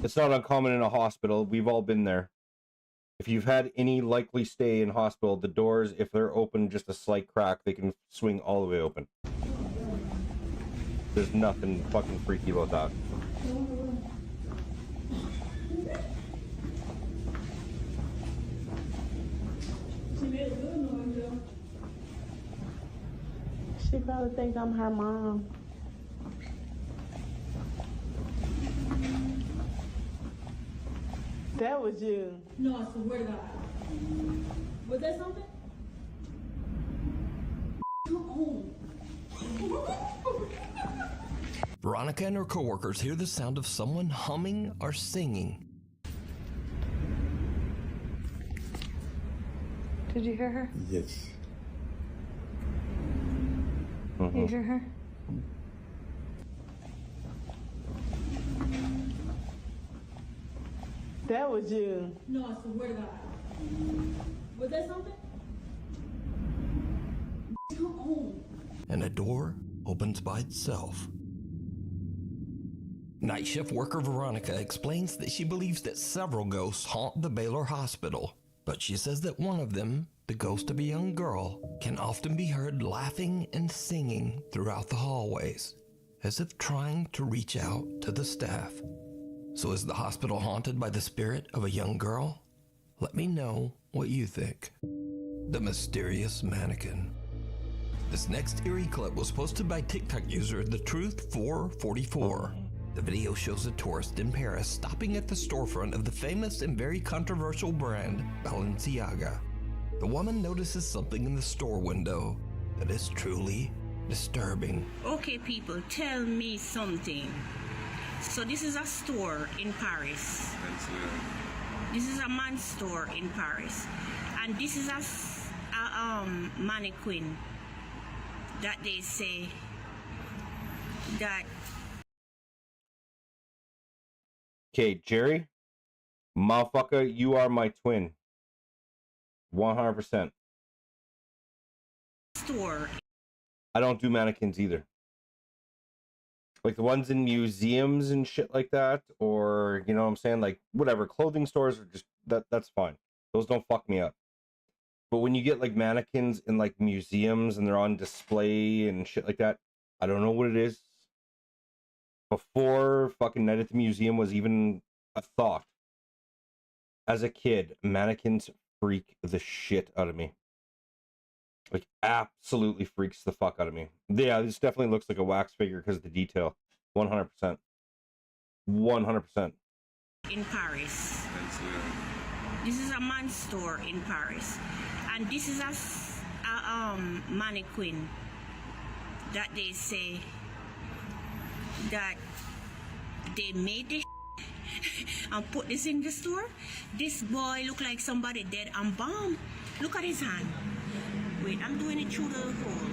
It's not uncommon in a hospital. We've all been there. If you've had any likely stay in hospital, the doors, if they're open just a slight crack, they can swing all the way open. There's nothing fucking freaky about that. She probably thinks I'm her mom. That was you. No, I swear to God. Was that something? Come home. Veronica and her coworkers hear the sound of someone humming or singing. Did you hear her? Yes. You hear her? That was you. No, I swear to God. Was that something? Come home. And a door opens by itself. Night shift worker Veronica explains that she believes that several ghosts haunt the Baylor Hospital, but she says that one of them, the ghost of a young girl, can often be heard laughing and singing throughout the hallways, as if trying to reach out to the staff. So is the hospital haunted by the spirit of a young girl? Let me know what you think. The mysterious mannequin. This next eerie clip was posted by TikTok user TheTruth444. The video shows a tourist in Paris stopping at the storefront of the famous and very controversial brand Balenciaga. The woman notices something in the store window that is truly disturbing. Okay, people, tell me something. So this is a store in Paris. This is a man's store in Paris, and this is a mannequin that they say that. Okay, Jerry, motherfucker, you are my twin. 100%. Store. I don't do mannequins either. Like the ones in museums and shit like that, or you know what I'm saying, like whatever, clothing stores are just that's fine. Those don't fuck me up. But when you get like mannequins in like museums and they're on display and shit like that, I don't know what it is. Before fucking Night at the Museum was even a thought, as a kid, mannequins freak the shit out of me. Like, absolutely freaks the fuck out of me. Yeah, this definitely looks like a wax figure because of the detail. 100%. 100%. In Paris. This is a man's store in Paris. And this is a mannequin that they say that they made this and put this in the store. This boy look like somebody dead and bomb. Look at his hand. Wait, I'm doing it through the hole.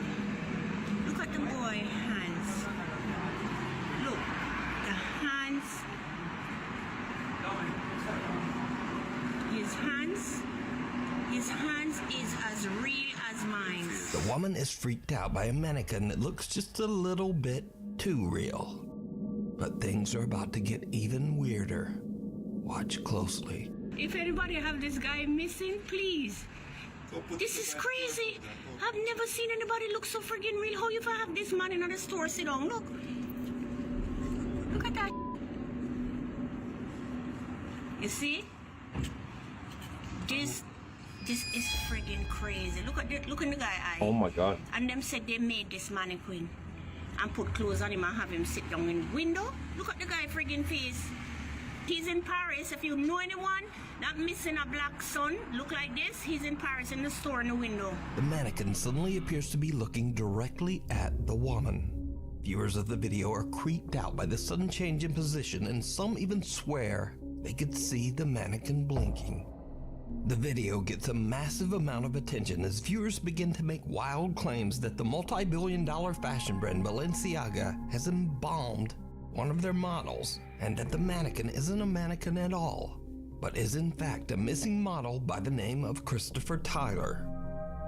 Look at the boy hands. Look, the hands. His hands is as real as mine. The woman is freaked out by a mannequin that looks just a little bit too real. But things are about to get even weirder. Watch closely. If anybody have this guy missing, please. This is crazy. I've never seen anybody look so friggin' real. How you have this man in the store sit down? Look. Look at that. You see? This is friggin' crazy. Look in the guy eye. Oh my god. And them said they made this mannequin and put clothes on him and have him sit down in the window. Look at the guy friggin' face. He's in Paris. If you know anyone that missing a black son look like this, he's in Paris in the store in the window. The mannequin suddenly appears to be looking directly at the woman. Viewers of the video are creeped out by the sudden change in position, and some even swear they could see the mannequin blinking. The video gets a massive amount of attention as viewers begin to make wild claims that the multi-billion-dollar fashion brand Balenciaga has embalmed one of their models, and that the mannequin isn't a mannequin at all, but is in fact a missing model by the name of Christopher Tyler.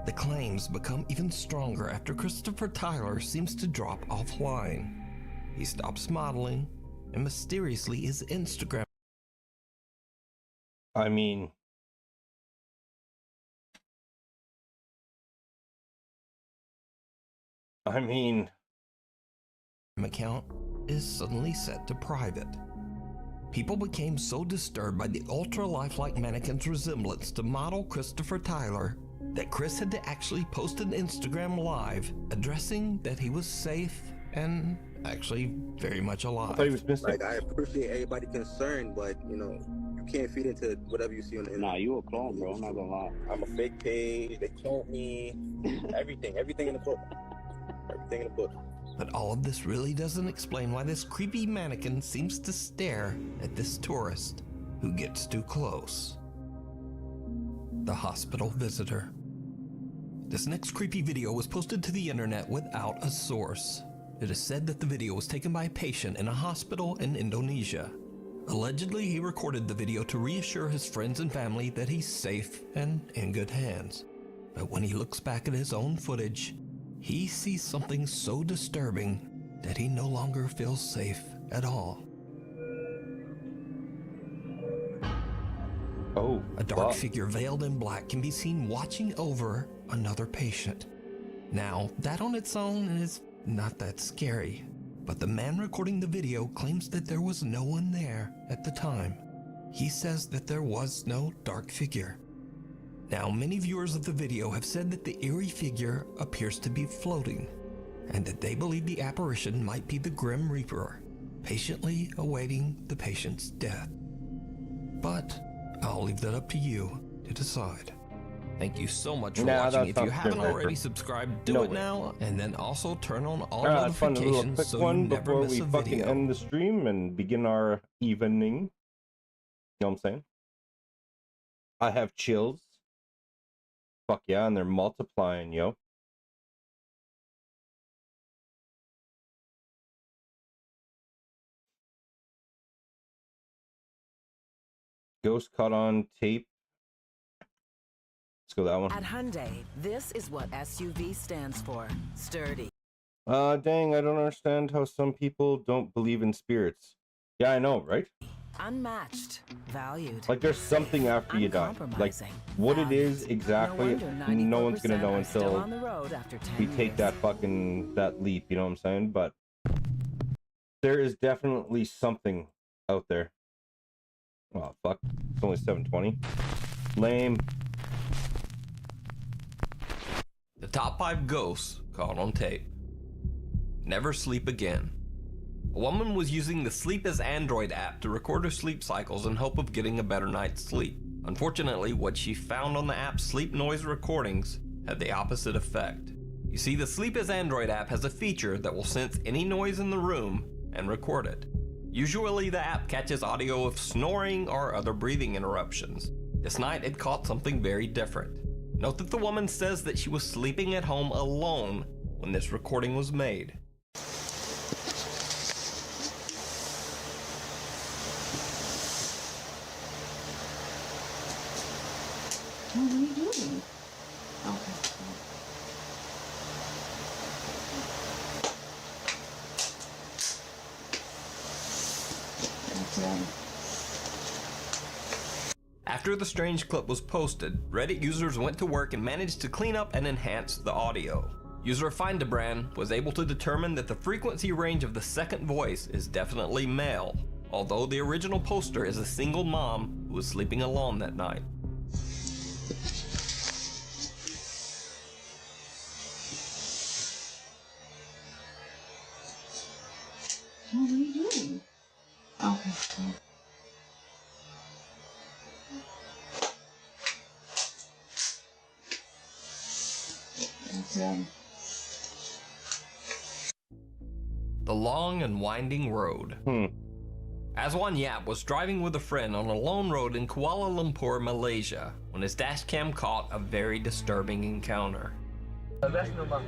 The claims become even stronger after Christopher Tyler seems to drop offline. He stops modeling, and mysteriously his Instagram. I mean, account is suddenly set to private. People became so disturbed by the ultra-lifelike mannequin's resemblance to model Christopher Tyler that Chris had to actually post an Instagram live addressing that he was safe and actually very much alive. I thought he was missing. Like, I appreciate everybody concerned, but you know, you can't feed into whatever you see on the internet. Nah, you a clone, bro. I'm not gonna lie. I'm a fake page. They cloned me. Everything in the book. Everything in the book. But all of this really doesn't explain why this creepy mannequin seems to stare at this tourist who gets too close. The hospital visitor. This next creepy video was posted to the internet without a source. It is said that the video was taken by a patient in a hospital in Indonesia. Allegedly, he recorded the video to reassure his friends and family that he's safe and in good hands. But when he looks back at his own footage, he sees something so disturbing that he no longer feels safe at all. Oh, a dark figure veiled in black can be seen watching over another patient. Now, that on its own is not that scary, but the man recording the video claims that there was no one there at the time. He says that there was no dark figure. Now, many viewers of the video have said that the eerie figure appears to be floating, and that they believe the apparition might be the Grim Reaper, patiently awaiting the patient's death. But I'll leave that up to you to decide. Thank you so much for watching. If you haven't already subscribed, do it now, and then also turn on all notifications so you never miss a video. Before we fucking end the stream and begin our evening. You know what I'm saying? I have chills. Fuck yeah, and they're multiplying, yo. Ghost caught on tape. Let's go that one. At Hyundai, this is what SUV stands for. Sturdy. Dang, I don't understand how some people don't believe in spirits. Yeah, I know, right? Unmatched. Valued. Like there's something after you die. Like what it is exactly, no one's gonna know until we take that leap, you know what I'm saying? But there is definitely something out there. Oh fuck. It's only 7:20. Lame. The top 5 ghosts caught on tape. Never sleep again. A woman was using the Sleep as Android app to record her sleep cycles in hope of getting a better night's sleep. Unfortunately, what she found on the app's sleep noise recordings had the opposite effect. You see, the Sleep as Android app has a feature that will sense any noise in the room and record it. Usually the app catches audio of snoring or other breathing interruptions. This night it caught something very different. Note that the woman says that she was sleeping at home alone when this recording was made. What are you doing? Okay. After the strange clip was posted, Reddit users went to work and managed to clean up and enhance the audio. User Findabrand was able to determine that the frequency range of the second voice is definitely male, although the original poster is a single mom who was sleeping alone that night. What are you doing? Okay. The long and winding road. Aswan Yap was driving with a friend on a lone road in Kuala Lumpur, Malaysia, when his dashcam caught a very disturbing encounter. That's no bang.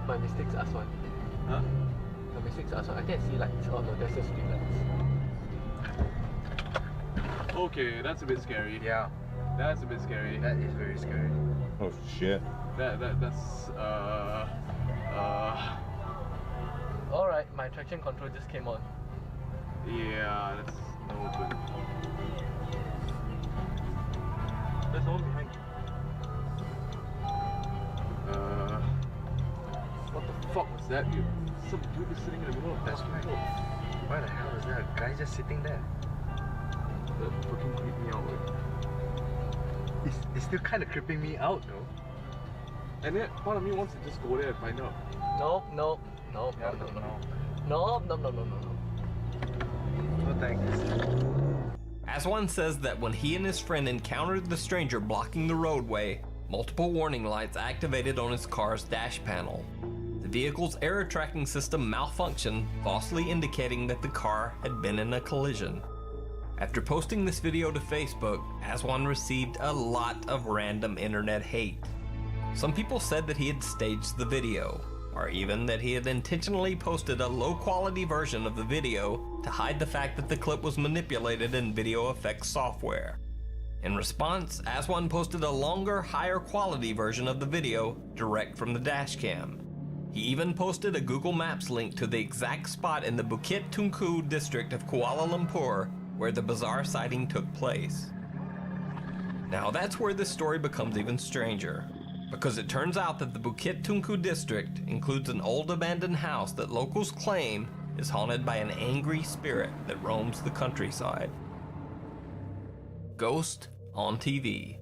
My mistakes, Aswan. Huh? My mistakes, Aswan. I think I see lights. Oh no, that's just street lights. Okay, that's a bit scary. Yeah. That's a bit scary. That is very scary. Oh shit. That's Alright, my traction control just came on. Yeah, that's no good. There's no one behind you. What the fuck was that, dude? Some dude is sitting in the middle of that people. Why the hell is there a guy just sitting there? That fucking creeped me out, like. It's still kind of creeping me out, though. And then part of me wants to just go there and find out. No. No, thanks. Aswan says that when he and his friend encountered the stranger blocking the roadway, multiple warning lights activated on his car's dash panel. The vehicle's error tracking system malfunctioned, falsely indicating that the car had been in a collision. After posting this video to Facebook, Aswan received a lot of random internet hate. Some people said that he had staged the video, or even that he had intentionally posted a low-quality version of the video to hide the fact that the clip was manipulated in video effects software. In response, Aswan posted a longer, higher quality version of the video direct from the dashcam. He even posted a Google Maps link to the exact spot in the Bukit Tungku district of Kuala Lumpur where the bizarre sighting took place. Now that's where this story becomes even stranger, because it turns out that the Bukit Tungku district includes an old abandoned house that locals claim is haunted by an angry spirit that roams the countryside. Ghost on TV.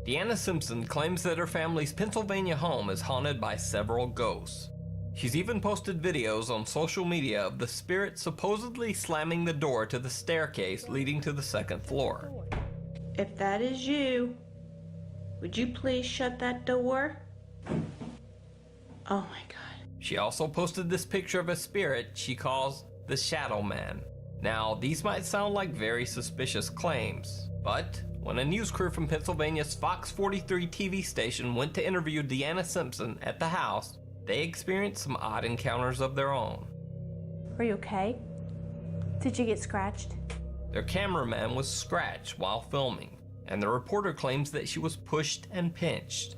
Deanna Simpson claims that her family's Pennsylvania home is haunted by several ghosts. She's even posted videos on social media of the spirit supposedly slamming the door to the staircase leading to the second floor. If that is you, would you please shut that door? Oh my god. She also posted this picture of a spirit she calls the Shadow Man. Now, these might sound like very suspicious claims, but when a news crew from Pennsylvania's Fox 43 TV station went to interview Deanna Simpson at the house, they experienced some odd encounters of their own. Are you okay? Did you get scratched? Their cameraman was scratched while filming, and the reporter claims that she was pushed and pinched.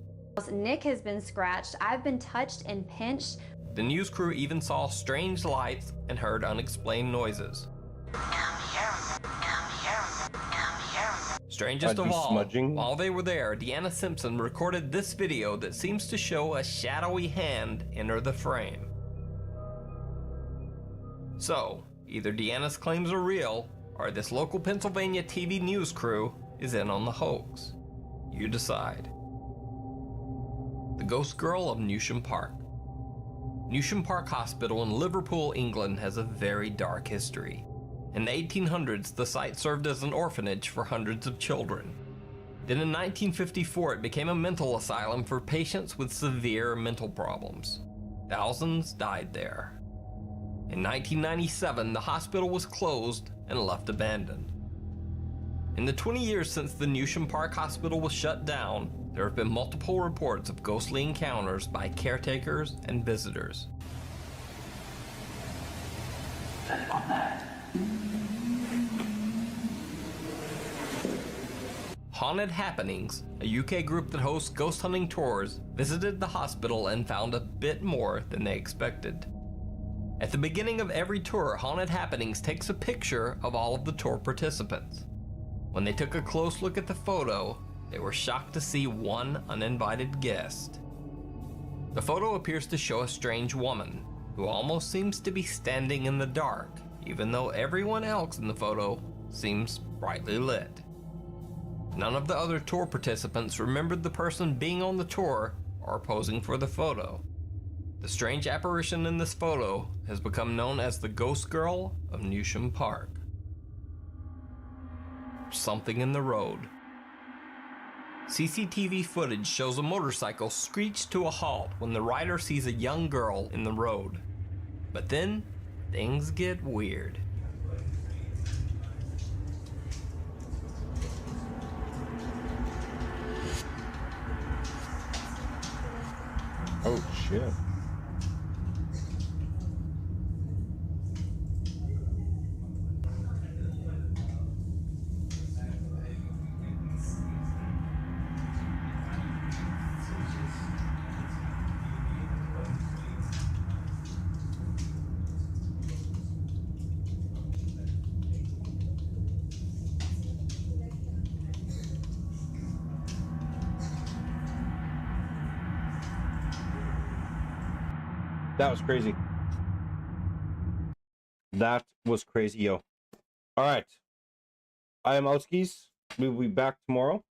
Nick has been scratched. I've been touched and pinched. The news crew even saw strange lights and heard unexplained noises. Strangest of all, while they were there, Deanna Simpson recorded this video that seems to show a shadowy hand enter the frame. So, either Deanna's claims are real, or this local Pennsylvania TV news crew is in on the hoax. You decide. The Ghost Girl of Newsham Park. Newsham Park Hospital in Liverpool, England has a very dark history. In the 1800s, the site served as an orphanage for hundreds of children. Then in 1954, it became a mental asylum for patients with severe mental problems. Thousands died there. In 1997, the hospital was closed and left abandoned. In the 20 years since the Newsham Park Hospital was shut down, there have been multiple reports of ghostly encounters by caretakers and visitors. Haunted Happenings, a UK group that hosts ghost hunting tours, visited the hospital and found a bit more than they expected. At the beginning of every tour, Haunted Happenings takes a picture of all of the tour participants. When they took a close look at the photo, they were shocked to see one uninvited guest. The photo appears to show a strange woman, who almost seems to be standing in the dark, even though everyone else in the photo seems brightly lit. None of the other tour participants remembered the person being on the tour or posing for the photo. The strange apparition in this photo has become known as the Ghost Girl of Newsham Park. Something in the road. CCTV footage shows a motorcycle screech to a halt when the rider sees a young girl in the road. But then, things get weird. Oh shit. That was crazy. That was crazy, yo. All right. I am Outskis. We'll be back tomorrow.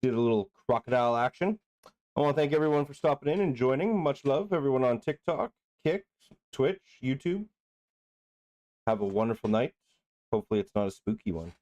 Did a little crocodile action. I want to thank everyone for stopping in and joining. Much love, everyone on TikTok, Kick, Twitch, YouTube. Have a wonderful night. Hopefully it's not a spooky one.